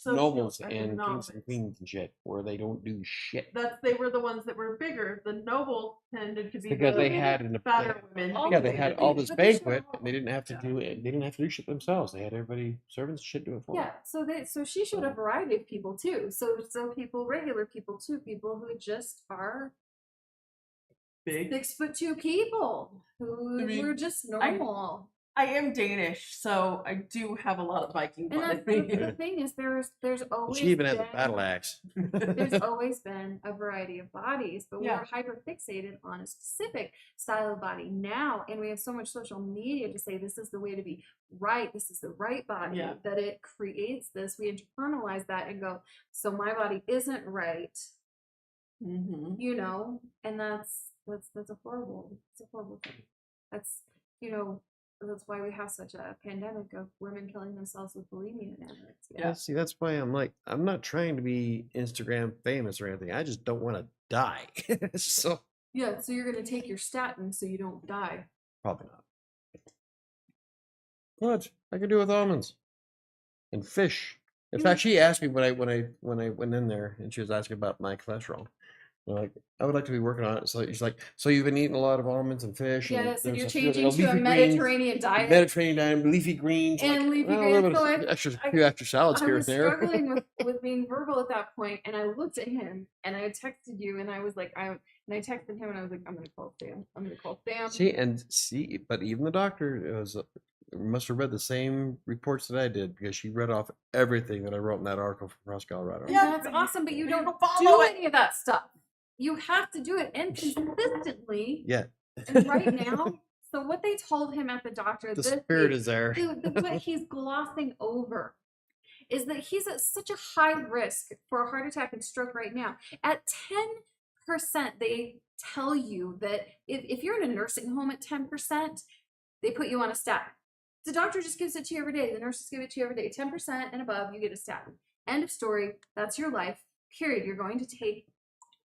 nobles and kings and queens and shit, where they don't do shit. They were the ones that were bigger. The nobles tended to be because they had fatter women. Yeah, they had all this banquet, and they didn't have to do it. They didn't have to do shit themselves. They had everybody, servants, shit do it for them. Yeah, so she showed a variety of people too. So people, regular people too, people who just are big 6'2" people who were just normal. I am Danish, so I do have a lot of Viking blood. And the thing is, there's always she even has a battle axe. There's always been a variety of bodies, but we're hyper fixated on a specific style of body now, and we have so much social media to say this is the way to be right, this is the right body, that it creates this. We internalize that and go, so my body isn't right, and that's a horrible thing. That's that's why we have such a pandemic of women killing themselves with bulimia now. Yeah, see, that's why I'm not trying to be Instagram famous or anything. I just don't want to die. So you're gonna take your statin so you don't die. Probably not. What I can do with almonds and fish. In fact, she asked me when I went in there, and she was asking about my cholesterol. Like, I would like to be working on it. So she's like, so you've been eating a lot of almonds and fish. Yeah, so you're changing to a Mediterranean diet. Mediterranean diet, leafy greens. And leafy greens. A little bit of extra salads here and there. I was struggling with being verbal at that point, and I looked at him, and I texted you, and I was like, I texted him, and I was like, I'm going to call Sam. I'm going to call Sam. See, but even the doctor must have read the same reports that I did, because she read off everything that I wrote in that article from Cross Colorado. Yeah, that's awesome, but you don't do any of that stuff. You have to do it and consistently. Yeah. And right now, so what they told him at the doctor, the spirit is there. What he's glossing over is that he's at such a high risk for a heart attack and stroke right now. At 10%, they tell you that if you're in a nursing home at 10%, they put you on a statin. The doctor just gives it to you every day. The nurses give it to you every day. 10% and above, you get a statin. End of story. That's your life. Period. You're going to take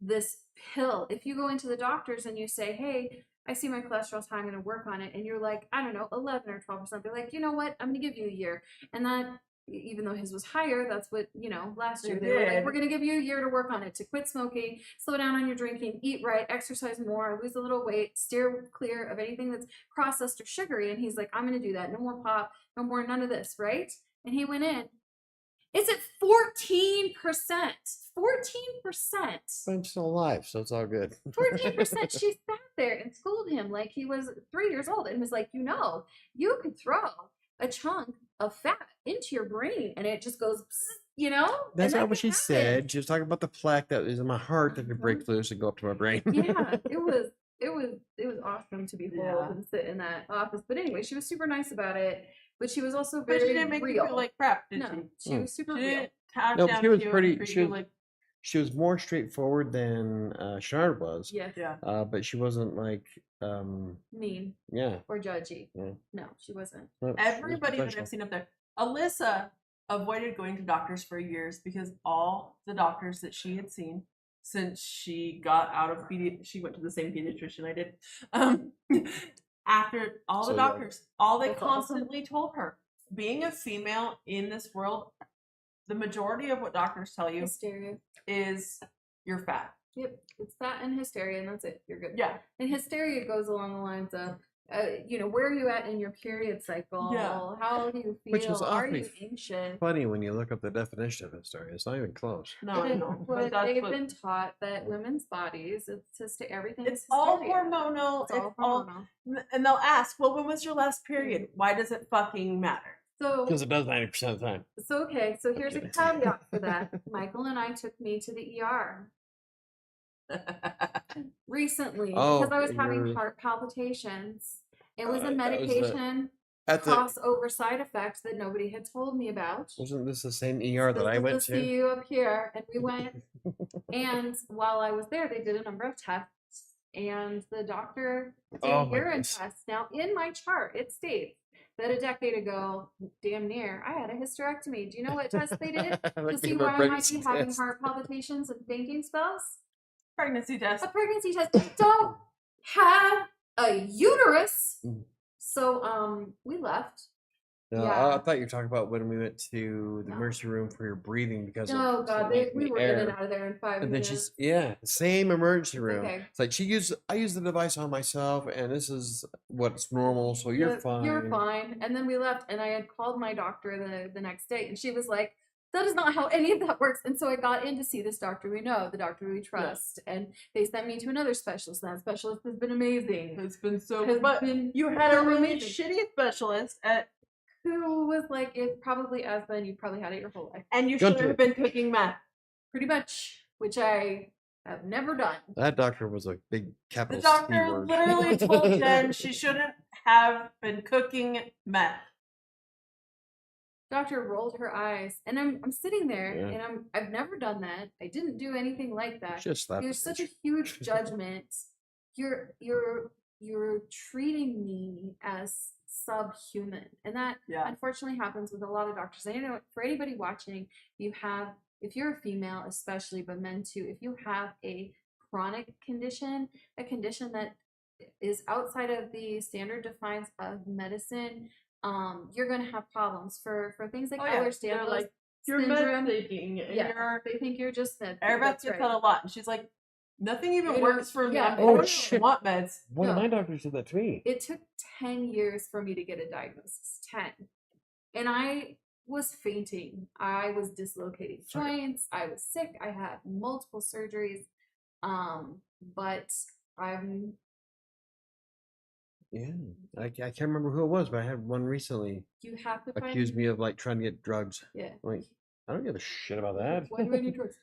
this pill. If you go into the doctors and you say, hey, I see my cholesterol's high, I'm going to work on it, and you're like, I don't know, 11 or 12%, they're like, you know what, I'm going to give you a year, and that even though his was higher, that's what, last year They they were like, did. we're going to give you a year to work on it, to quit smoking, slow down on your drinking, eat right, exercise more, lose a little weight, steer clear of anything that's processed or sugary. And he's like, I'm going to do that. No more pop, no more, none of this, right? And he went in. It's at 14%. 14%. But I'm still alive, so it's all good. 14%. She sat there and schooled him like he was 3 years old and was like, you could throw a chunk of fat into your brain and it just goes, That's and not what could she happen. said. She was talking about the plaque that is in my heart that could break loose and go up to my brain. Yeah, it was awesome to behold Yeah. and sit in that office. But anyway, she was super nice about it, but she was also But very she didn't make real. you feel like crap, did No, she? she was super She real. didn't talk No, down she was to you pretty. and treat She you was, like, she was more straightforward than Sharn was. Yes, yeah. But she wasn't like, mean yeah. or judgy. Yeah. No, she wasn't. No, she was Everybody that professional. I've seen up there, Alyssa avoided going to doctors for years because all the doctors that she had seen since she got out of she went to the same pediatrician I did. After all the So, yeah. doctors, all they That's awesome. constantly told her, being a female in this world, the majority of what doctors tell you Hysteria. is you're fat. Yep, it's that and hysteria, and that's it. You're good. Yeah. And hysteria goes along the lines of, where are you at in your period cycle? Yeah. How do you feel? Which is Are awfully you anxious? funny when you look up the definition of hysteria. It's not even close. No, I know. But But that's they've what, been taught that women's bodies, it's just everything it's is all hysteria. hormonal. It's all hormonal. And they'll ask, well, when was your last period? Why does it fucking matter? So, Because it does 90% of the time. okay, so here's a kidding. caveat for that. Michael and I took me to the ER recently Oh, because I was having you're- heart palpitations. It was a that was the- medication At the crossover side effect that nobody had told me about. wasn't this the same ER that This I is went the to? CU up here, and we went. And while I was there, they did a number of tests, and the doctor did Oh a my urine goodness. test. Now, in my chart, it states that a decade ago, damn near, I had a hysterectomy. Do you know what test they did to Like see give why her I might pregnancy be having test. heart palpitations and fainting spells? Pregnancy test. A pregnancy test. I don't have a uterus. Mm. So we left. No, Yeah. I thought you were talking about when we went to the No. emergency room for your breathing because Oh of God, we were in and out of there in 5 And then minutes. she's same emergency room. okay. It's like I use the device on myself, and this is what's normal, so you're Yeah, fine. You're fine. And then we left, and I had called my doctor the next day, and she was like, that is not how any of that works. And so I got in to see this doctor we know, the doctor we trust, and they sent me to another specialist. And that specialist has been amazing. It's been so. Has But been you had a so really amazing. shitty specialist, Who was like, it probably asthma, and you probably had it your whole life. and you Don't should do have been cooking meth. Pretty much, which I have never done. That doctor was a big The capital C doctor word. literally told Jen she shouldn't have been cooking meth. Doctor rolled her eyes, and I'm sitting there, Yeah. and I've never done that. I didn't do anything like that. Just slapped There's the such a bitch. huge judgment. You're treating me as subhuman, and that Yeah. unfortunately happens with a lot of doctors. And for anybody watching, if you're a female especially, but men too, if you have a chronic condition, a condition that is outside of the standard defines of medicine, you're going to have problems for things like Oh, yeah. Ehlers-Danlos They're like, you're syndrome. med taking, and Yeah, they think you're just med. everybody That's gets right. that a lot. And she's like, nothing even They works don't- for me. yeah. I Oh, don't shit. want meds. One of No. my doctors did that to me. It took 10 years for me to get a diagnosis. 10. And I was fainting. I was dislocating Sorry. joints. I was sick. I had multiple surgeries. But I'm Yeah, I can't remember who it was, but I had one recently you have to find accuse me of like trying to get drugs. Yeah. Like, I don't give a shit about that. Why do I need drugs?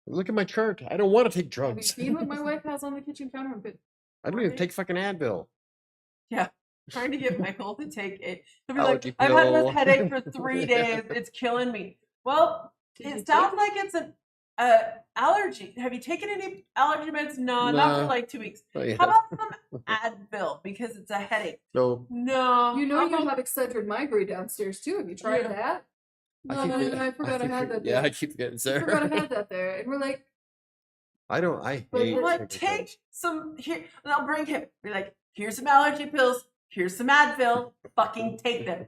Look at my chart. I don't want to take Have you drugs. seen what my wife has on the kitchen counter? But I don't even take fucking Advil. Trying to get Michael to take it. He'll be Allergy like, I've had pill. this headache for 3 days. It's killing me. Well, did you it take sounds like it's an allergy. Have you taken any allergy meds? No, not for No. like 2 weeks. Oh, yeah. How about some Advil because it's a headache? So No. you know I'm you a- have Excedrin migraine downstairs too. Have you tried Yeah. that? I No, keep no, forget- no, I forgot I keep had forget- that Yeah, there. I keep forgetting I Sarah. forgot I had that there. And we're like, I But hate I'm like, taking take drugs. some here, and I'll bring him. Be like, here's some allergy pills. Here's some Advil. Fucking take them.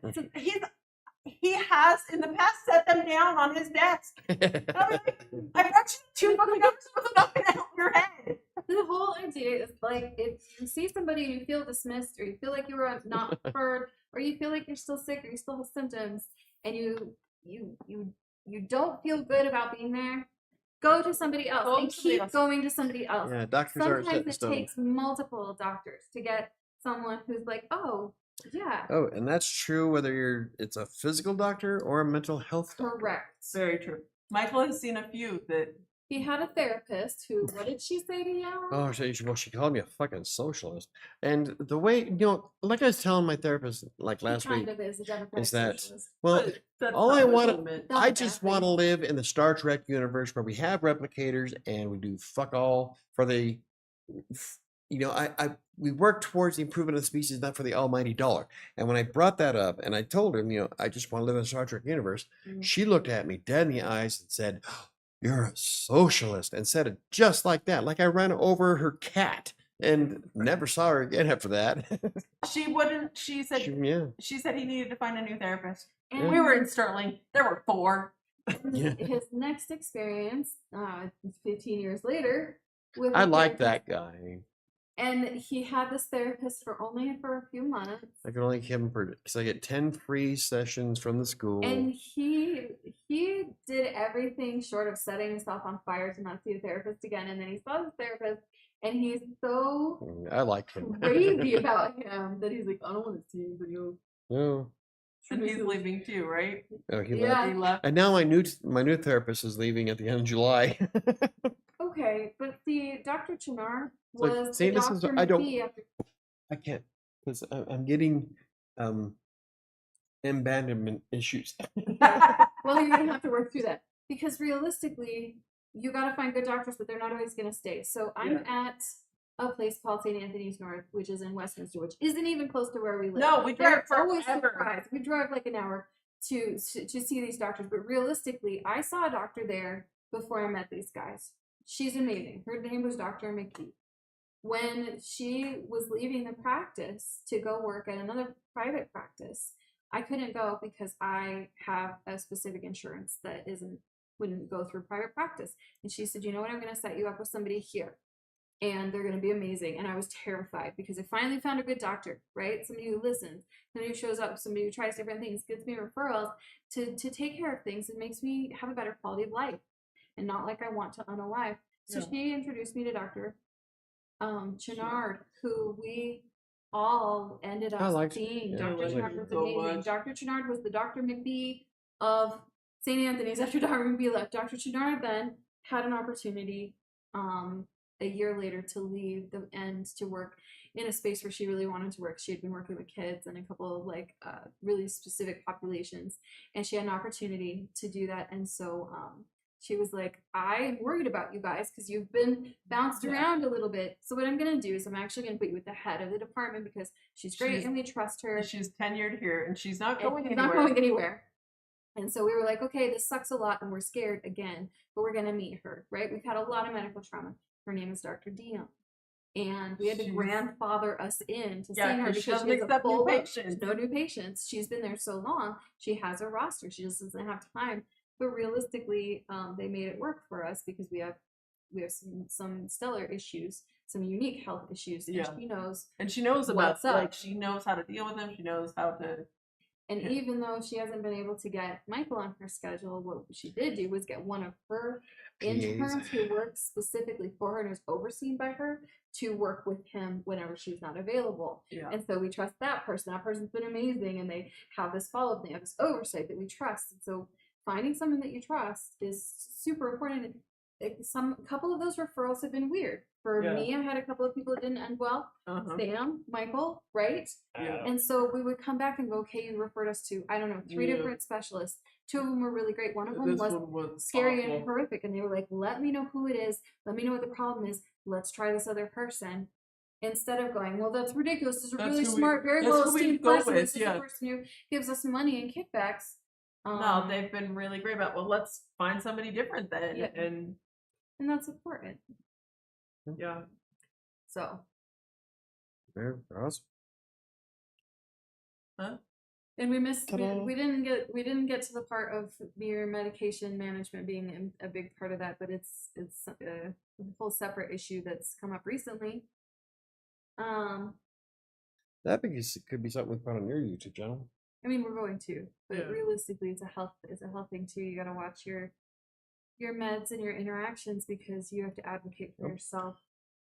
He has in the past set them down on his desk. I brought you 2 fucking numbers with nothing out your head. The whole idea is like if you see somebody and you feel dismissed, or you feel like you were not preferred, or you feel like you're still sick, or you still have symptoms, and you don't feel good about being there, go to somebody else and keep going to somebody else. Yeah, doctors aren't set in Sometimes it stone. takes multiple doctors to get someone who's like, oh, yeah. Oh, and that's true whether it's a physical doctor or a mental health doctor. Correct. Very true. Michael has seen a few that he had a therapist who, what did she say to you? Oh, she called me a fucking socialist. And the way, like I was telling my therapist like last week, is that, well, all I want to, I just want to live in the Star Trek universe where we have replicators and we do fuck all for the, we work towards the improvement of the species, not for the almighty dollar. And when I brought that up and I told her, I just want to live in the Star Trek universe, she looked at me dead in the eyes and said, "You're a socialist," and said it just like that, like I ran over her cat and never saw her again after that. She wouldn't. She said he needed to find a new therapist. And we were in Sterling. There were 4. His next experience, 15 years later, with I like that guy. And he had this therapist for a few months. I could only keep him because I get 10 free sessions from the school. And he did everything short of setting himself on fire to not see a therapist again. And then he saw the therapist, and he's so I like him. crazy about him that he's like, I don't want to see anybody else. No. And he's leaving too, right? Oh, he left. And now my new therapist is leaving at the end of July. Okay, but the Dr. Chinar was the Dr. I can't because I'm getting abandonment issues. Well, you're gonna have to work through that because realistically, you gotta find good doctors, but they're not always gonna stay. So I'm at a place called St. Anthony's North, which is in Westminster, which isn't even close to where we live. No, we drive forever. We drive like an hour to see these doctors, but realistically, I saw a doctor there before I met these guys. She's amazing. Her name was Dr. McKee. When she was leaving the practice to go work at another private practice, I couldn't go because I have a specific insurance that wouldn't go through private practice. And she said, you know what, I'm going to set you up with somebody here. And they're going to be amazing. And I was terrified because I finally found a good doctor, right? Somebody who listens, somebody who shows up, somebody who tries different things, gives me referrals to take care of things and makes me have a better quality of life. And not like I want to unalive. So she introduced me to Dr. Chenard, who we all ended up seeing. Dr. Chenard was amazing. Dr. Chenard was the Dr. McBee of St. Anthony's after Dr. McBee left. Dr. Chenard then had an opportunity a year later to leave and to work in a space where she really wanted to work. She had been working with kids and a couple of really specific populations, and she had an opportunity to do that. And so she was like, I'm worried about you guys because you've been bounced around a little bit. So what I'm going to do is I'm actually going to put you with the head of the department because she's great and we trust her. She's tenured here and she's not going anywhere. And so we were like, okay, this sucks a lot and we're scared again, but we're going to meet her, right? We've had a lot of medical trauma. Her name is Dr. Dion. And we had to grandfather us in to see her because she has no new patients. She's been there so long. She has a roster. She just doesn't have time. But realistically, they made it work for us because we have some stellar issues, some unique health issues, and she knows about she knows how to deal with them. She knows how to. And even though she hasn't been able to get Michael on her schedule, what she did do was get one of her interns who works specifically for her and is overseen by her to work with him whenever she's not available. Yeah. And so we trust that person. That person's been amazing, and they have this follow-up. They have this oversight that we trust. And so finding someone that you trust is super important. Couple of those referrals have been weird. For me, I had a couple of people that didn't end well. Sam, Michael, right? Yeah. And so we would come back and go, okay, you referred us to, I don't know, 3 different specialists. 2 of them were really great. One of them was scary and horrific. And they were like, let me know who it is. Let me know what the problem is. Let's try this other person. Instead of going, well, that's ridiculous. This is a really smart, very well-esteemed person. This is the person who gives us money and kickbacks. No, they've been really great about, well, let's find somebody different then. Yeah. And that's important. Yeah. So. Very awesome. Huh? And we missed. Ta-da. We didn't get to the part of your medication management being a big part of that, but it's a whole separate issue that's come up recently. That could be something we put on your YouTube channel. I mean, we're going to, but Yeah. realistically, it's a health thing too. You got to watch your meds and your interactions because you have to advocate for yourself.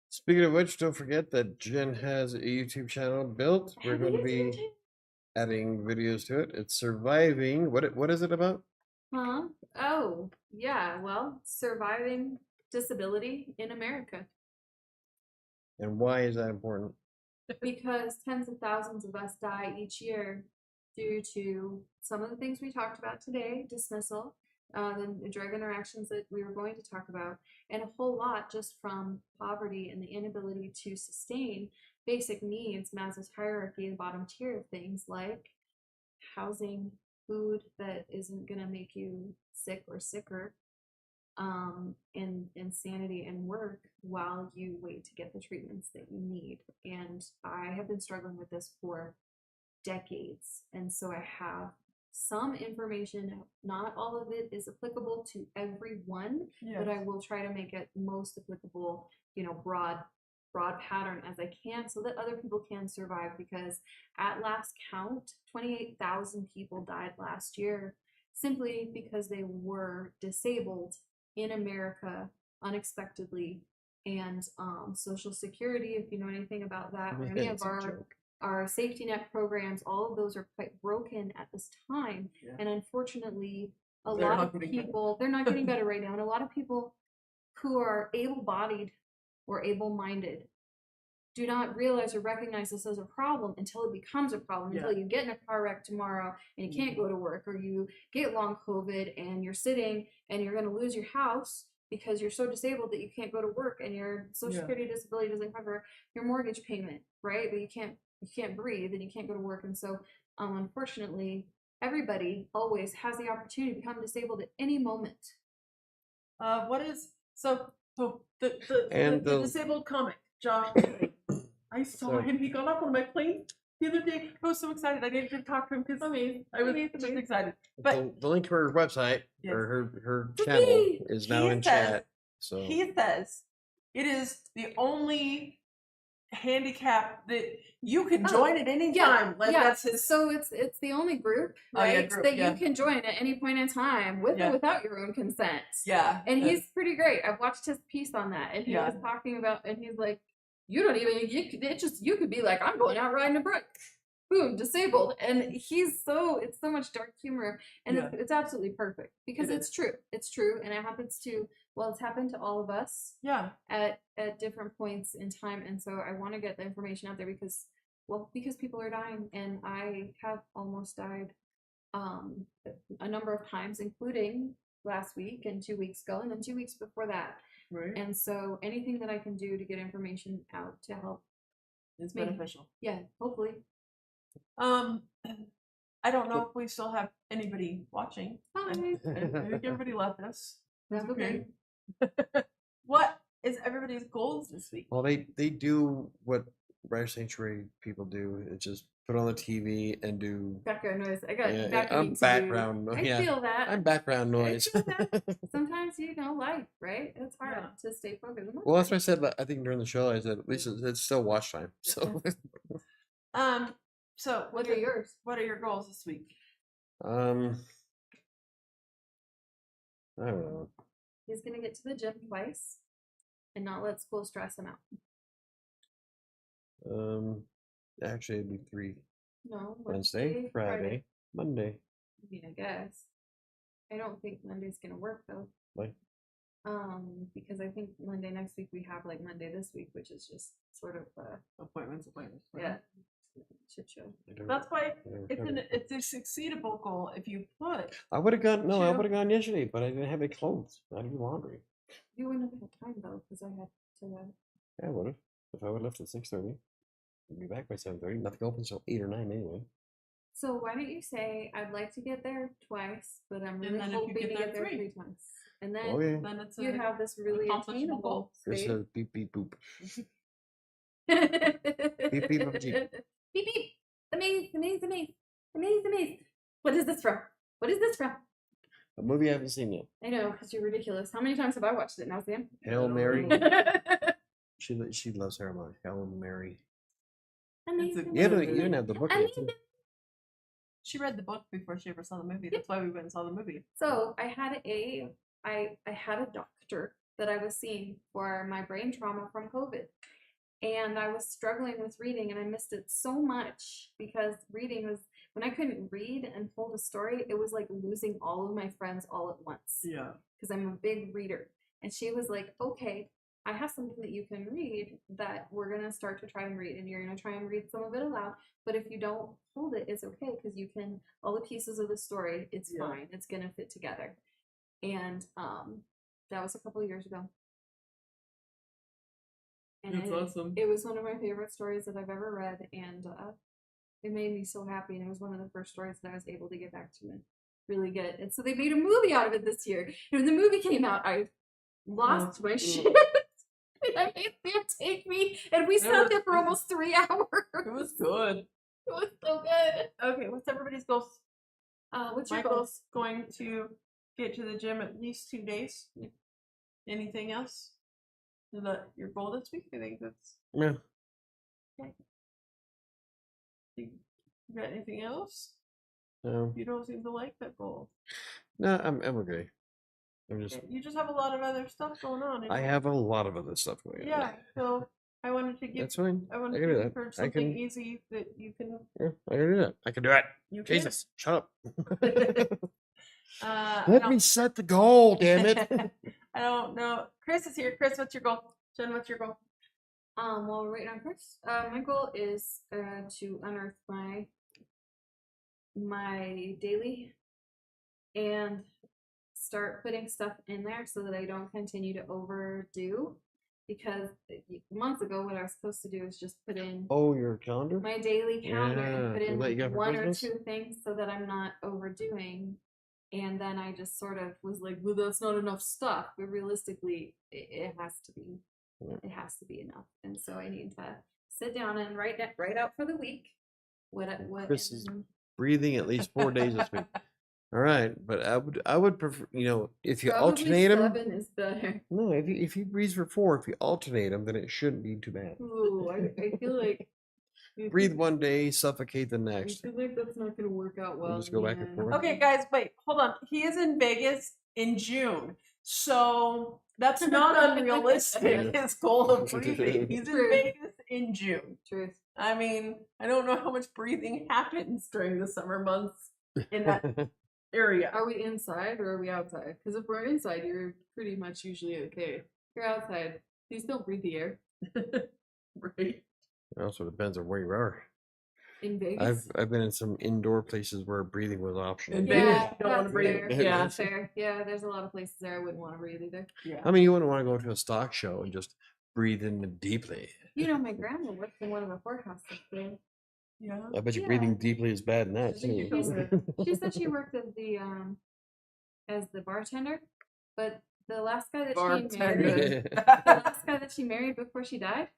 Speaking of which, don't forget that Jen has a YouTube channel built. We're going to be adding videos to it. It's surviving. What is it about? Huh? Oh, yeah. Well, surviving disability in America. And why is that important? Because tens of thousands of us die each year due to some of the things we talked about today, dismissal, the drug interactions that we were going to talk about, and a whole lot just from poverty and the inability to sustain basic needs, Maslow's hierarchy, the bottom tier of things like housing, food that isn't going to make you sick or sicker, and insanity and work while you wait to get the treatments that you need. And I have been struggling with this for decades, and so I have some information. Not all of it is applicable to everyone, but I will try to make it most applicable, broad pattern as I can so that other people can survive, because at last count 28,000 people died last year simply because they were disabled in America unexpectedly. And Social Security, if you know anything about that, or any of It's a our safety net programs, all of those are quite broken at this time. Yeah. And unfortunately, a They're lot not of getting better. people, they're not getting better right now. And a lot of people who are able-bodied or able-minded do not realize or recognize this as a problem until it becomes a problem, until you get in a car wreck tomorrow and you can't go to work, or you get long COVID and you're sitting and you're going to lose your house because you're so disabled that you can't go to work, and your Social Security disability doesn't cover your mortgage payment, right? But you can't breathe and you can't go to work. And so unfortunately, everybody always has the opportunity to become disabled at any moment. The disabled comic, Josh? I saw him. He got off on my plane the other day. I was so excited. I needed to talk to him because I was just excited. But the link to her website or her channel is now in chat. So he says it is the only handicap that you can join at any time. That's his. So it's the only group, right, that you can join at any point in time with or without your own consent. Yeah. And he's pretty great. I've watched his piece on that, and he was talking about, and he's like, you could be like, I'm going out riding a bike. Boom, disabled. And it's so much dark humor, and it's absolutely perfect because it's true. It's true, and it happens to, it's happened to all of us. Yeah. At different points in time, and so I want to get the information out there because people are dying, and I have almost died a number of times, including last week and 2 weeks ago, and then 2 weeks before that. Right. And so anything that I can do to get information out to help is beneficial. Yeah, hopefully. I don't know if we still have anybody watching. Hi. I think everybody left us. That's okay. What is everybody's goals this week? Well, they do what Rare Sanctuary people do. It's just put on the TV and do background noise. I got background noise. I feel that. I'm background noise. Sometimes life, right? It's hard to stay focused. Well, that's what I said. I think during the show, I said at least it's still watch time. So. So what are yours? What are your goals this week? I don't know. He's gonna get to the gym twice and not let school stress him out. Actually it'd be 3. No. Wednesday, Friday, Monday. I mean, I guess. I don't think Monday's gonna work though. Why? Because I think Monday next week we have like Monday this week, which is just sort of appointments. Yeah. Shit show. That's why it's a succeedable goal if you put. I would have gone yesterday, but I didn't have any clothes. I didn't do laundry. You wouldn't have had time though, because I had to. Yeah, I would have. If I would have left at 6:30, I'd be back by 7:30. Nothing opens until 8 or 9 anyway. So why don't you say I'd like to get there twice, but I'm really hoping to get there 3 times, and then then it's you have this really attainable space. Just a beep beep boop. Beep beep. Beep beep. The maze. Amazed. What is this from? What is this from? A movie I haven't seen yet. I know, because you're ridiculous. How many times have I watched it now, Sam? Hail Mary. Amazing. She loves Hail Mary. Hail Mary. Amazing. You even have the book yet. too. She read the book before she ever saw the movie. That's why we went and saw the movie. So I had a doctor that I was seeing for my brain trauma from COVID. And I was struggling with reading and I missed it so much because reading was, when I couldn't read and hold a story, it was like losing all of my friends all at once. Yeah. Because I'm a big reader. And she was like, okay, I have something that you can read that we're going to start to try and read. And you're going to try and read some of it aloud. But if you don't hold it, it's okay because you can, all the pieces of the story, it's fine. It's going to fit together. And that was a couple of years ago. And That's awesome. It was one of my favorite stories that I've ever read, and it made me so happy. And it was one of the first stories that I was able to get back to and really get. And so they made a movie out of it this year. And when the movie came out, I lost my shit. And I made them take me, and we sat there for almost 3 hours. It was good. It was so good. Okay, what's everybody's goals? What's your Michael's going to get to the gym at least 2 days. Anything else? Is that your goal this week? I think that's Yeah. okay. You got anything else? No. You don't seem to like that goal. No, I'm okay. I'm just. You just have a lot of other stuff going on. I have a lot of other stuff going on. Yeah, so I wanted to give. That's fine. I wanted I can to do give that. her I something can. easy that you can. Yeah, I can do that. I can do it. You can. Jesus, shut up. I Let don't- me set the goal, damn it. I don't know. Chris is here. Chris, what's your goal? Jen, what's your goal? While we're waiting on Chris, my goal is to unearth my daily and start putting stuff in there so that I don't continue to overdo. Because months ago, what I was supposed to do is just put in Oh, your calendar? my daily calendar and put Yeah, in what you got like for 1 or Christmas? 2 things so that I'm not overdoing. And then I just sort of was like, well, that's not enough stuff. But realistically, it has to be. Yeah. It has to be enough. And so I need to sit down and write out for the week what Chris is breathing at least 4 days this week. All right, but I would prefer, if you alternate them. 7 is better. No, if he breathes for 4, if you alternate them, then it shouldn't be too bad. Ooh, I feel like Breathe one day, suffocate the I next. feel like that's not gonna work out well. just go back and forth. Okay, guys, wait, hold on. He is in Vegas in June, so that's not unrealistic. His goal of breathing. He's in True. Vegas in June. Truth. I mean, I don't know how much breathing happens during the summer months in that area. Are we inside or are we outside? Because if we're inside, you're pretty much usually okay. If you're outside, please don't breathe the air. Right. It also depends on where you are. In Vegas. I've been in some indoor places where breathing was optional. In Vegas, Yeah, you don't want to that's breathe. fair. Yeah. That's fair. Yeah, there's a lot of places there I wouldn't want to breathe either. Yeah. I mean, you wouldn't want to go to a stock show and just breathe in deeply. You know, my grandma worked in one of the whorehouses there. Yeah. I bet you Yeah. breathing deeply is bad in that She too. said- She said she worked as the bartender, but the last guy that she married, Bartender. the last guy that she married before she died,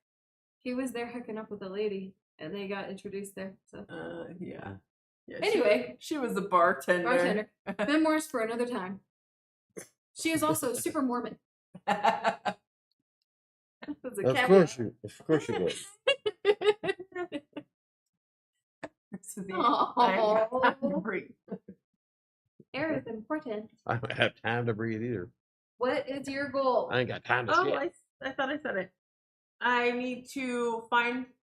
he was there hooking up with a lady, and they got introduced there. So Yeah. Yeah. Anyway. she was a bartender. bartender, memoirs for another time. She is also super Mormon. That's a Of caveat. course you would. This is the I ain't got time to Aw. breathe. Air is important. I don't have time to breathe either. What is your goal? I ain't got time to Oh, shit. I thought I said it. I need to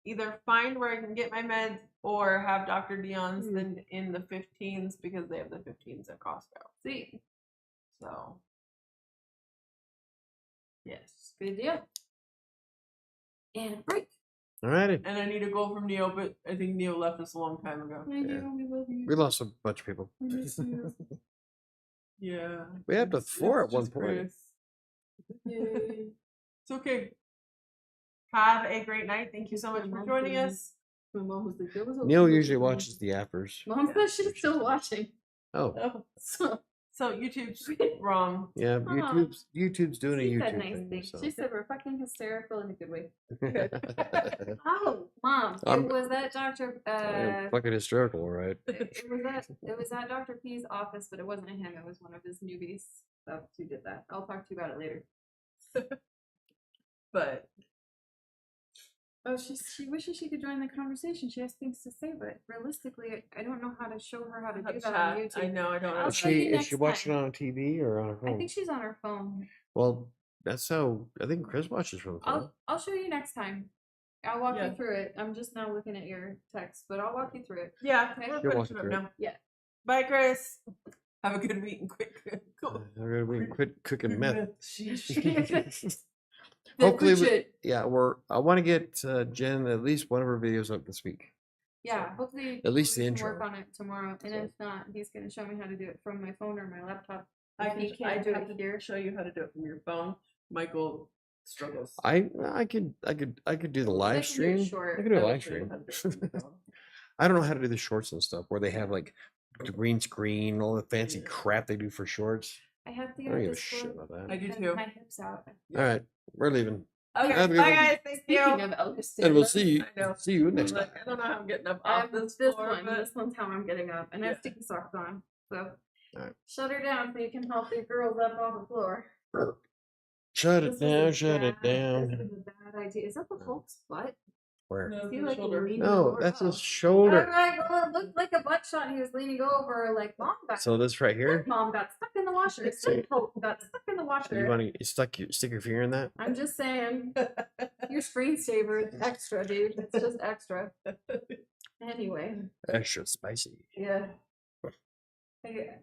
either find where I can get my meds or have Dr. Dion's in the 15s because they have the 15s at Costco. See, So, yes. good deal. And a break. Alrighty. And I need a goal from Neo, but I think Neo left us a long time ago. I know, we love you. We lost a bunch of people. We miss you. Yeah. We had to 4 at one just point. Chris. Yay. It's okay. Have a great night. Thank you so much for joining us. My mom was like, that was Neil okay. usually watches the afters. Mom says she's still watching. Oh, Oh, So So YouTube's wrong. Yeah, YouTube's doing a She said YouTube nice thing. things. So. She said we're fucking hysterical in a good way. Good. Oh, Mom, I'm- it was at Dr. I am fucking hysterical, all right? It was at Dr. P's office, but it wasn't him. It was one of his newbies. So who did that? I'll talk to you about it later. But Oh, she wishes she could join the conversation. She has things to say, but realistically, I don't know how to show her how to how do to that on chat, YouTube. I know, I don't know. I'll Is show you she next watching time. on TV or on her phone? I think she's on her phone. Well, that's how I think Chris watches from the phone. I'll show you next time. I'll walk Yeah. you through it. I'm just now looking at your text, but I'll walk you through it. Yeah, Okay. we're You're finishing walking up through now. Yeah. Bye, Chris. Have a good week and quick. Cool. We can quit cooking meth. Sheesh. Hopefully, Legit. yeah. I want to get Jen at least one of her videos up this week. Yeah, hopefully At least we the can work intro. on it tomorrow. And So- if not, he's gonna show me how to do it from my phone or my laptop. I If he can't do have it to here. show you how to do it from your phone. Michael struggles. I could do the live stream. short. I could do a I will live show you stream. how to do it from your phone. I don't know how to do the shorts and stuff where they have like the green screen, all the fancy Yeah. crap they do for shorts. I have to I get don't give a this shit for about I that. do and too. my hips out. All right, we're leaving. Okay, Have a good bye one. guys. Thank Speaking you. of Elvis, And we'll see I know. you I'm next time. like, I don't know how I'm getting up off this floor, but this one's how I'm getting up, and I have Yeah. sticky socks on. So Alright. shut her down so you can help the girls up off the floor. Shut This it is down, a shut it bad- This down. is a bad idea. Is that the Hulk's butt? Where? no, Is he the like shoulder. leaning No, over? that's Oh. his shoulder. Alright, well it looked like a butt shot. And he was leaning over, like mom got. So this right here. Mom got stuck in the washer. So- Said Hulk got stuck in the You washer. want to stick your finger in that? I'm just saying, your screensaver is extra, dude. It's just extra. Anyway, Extra spicy. yeah. Hey,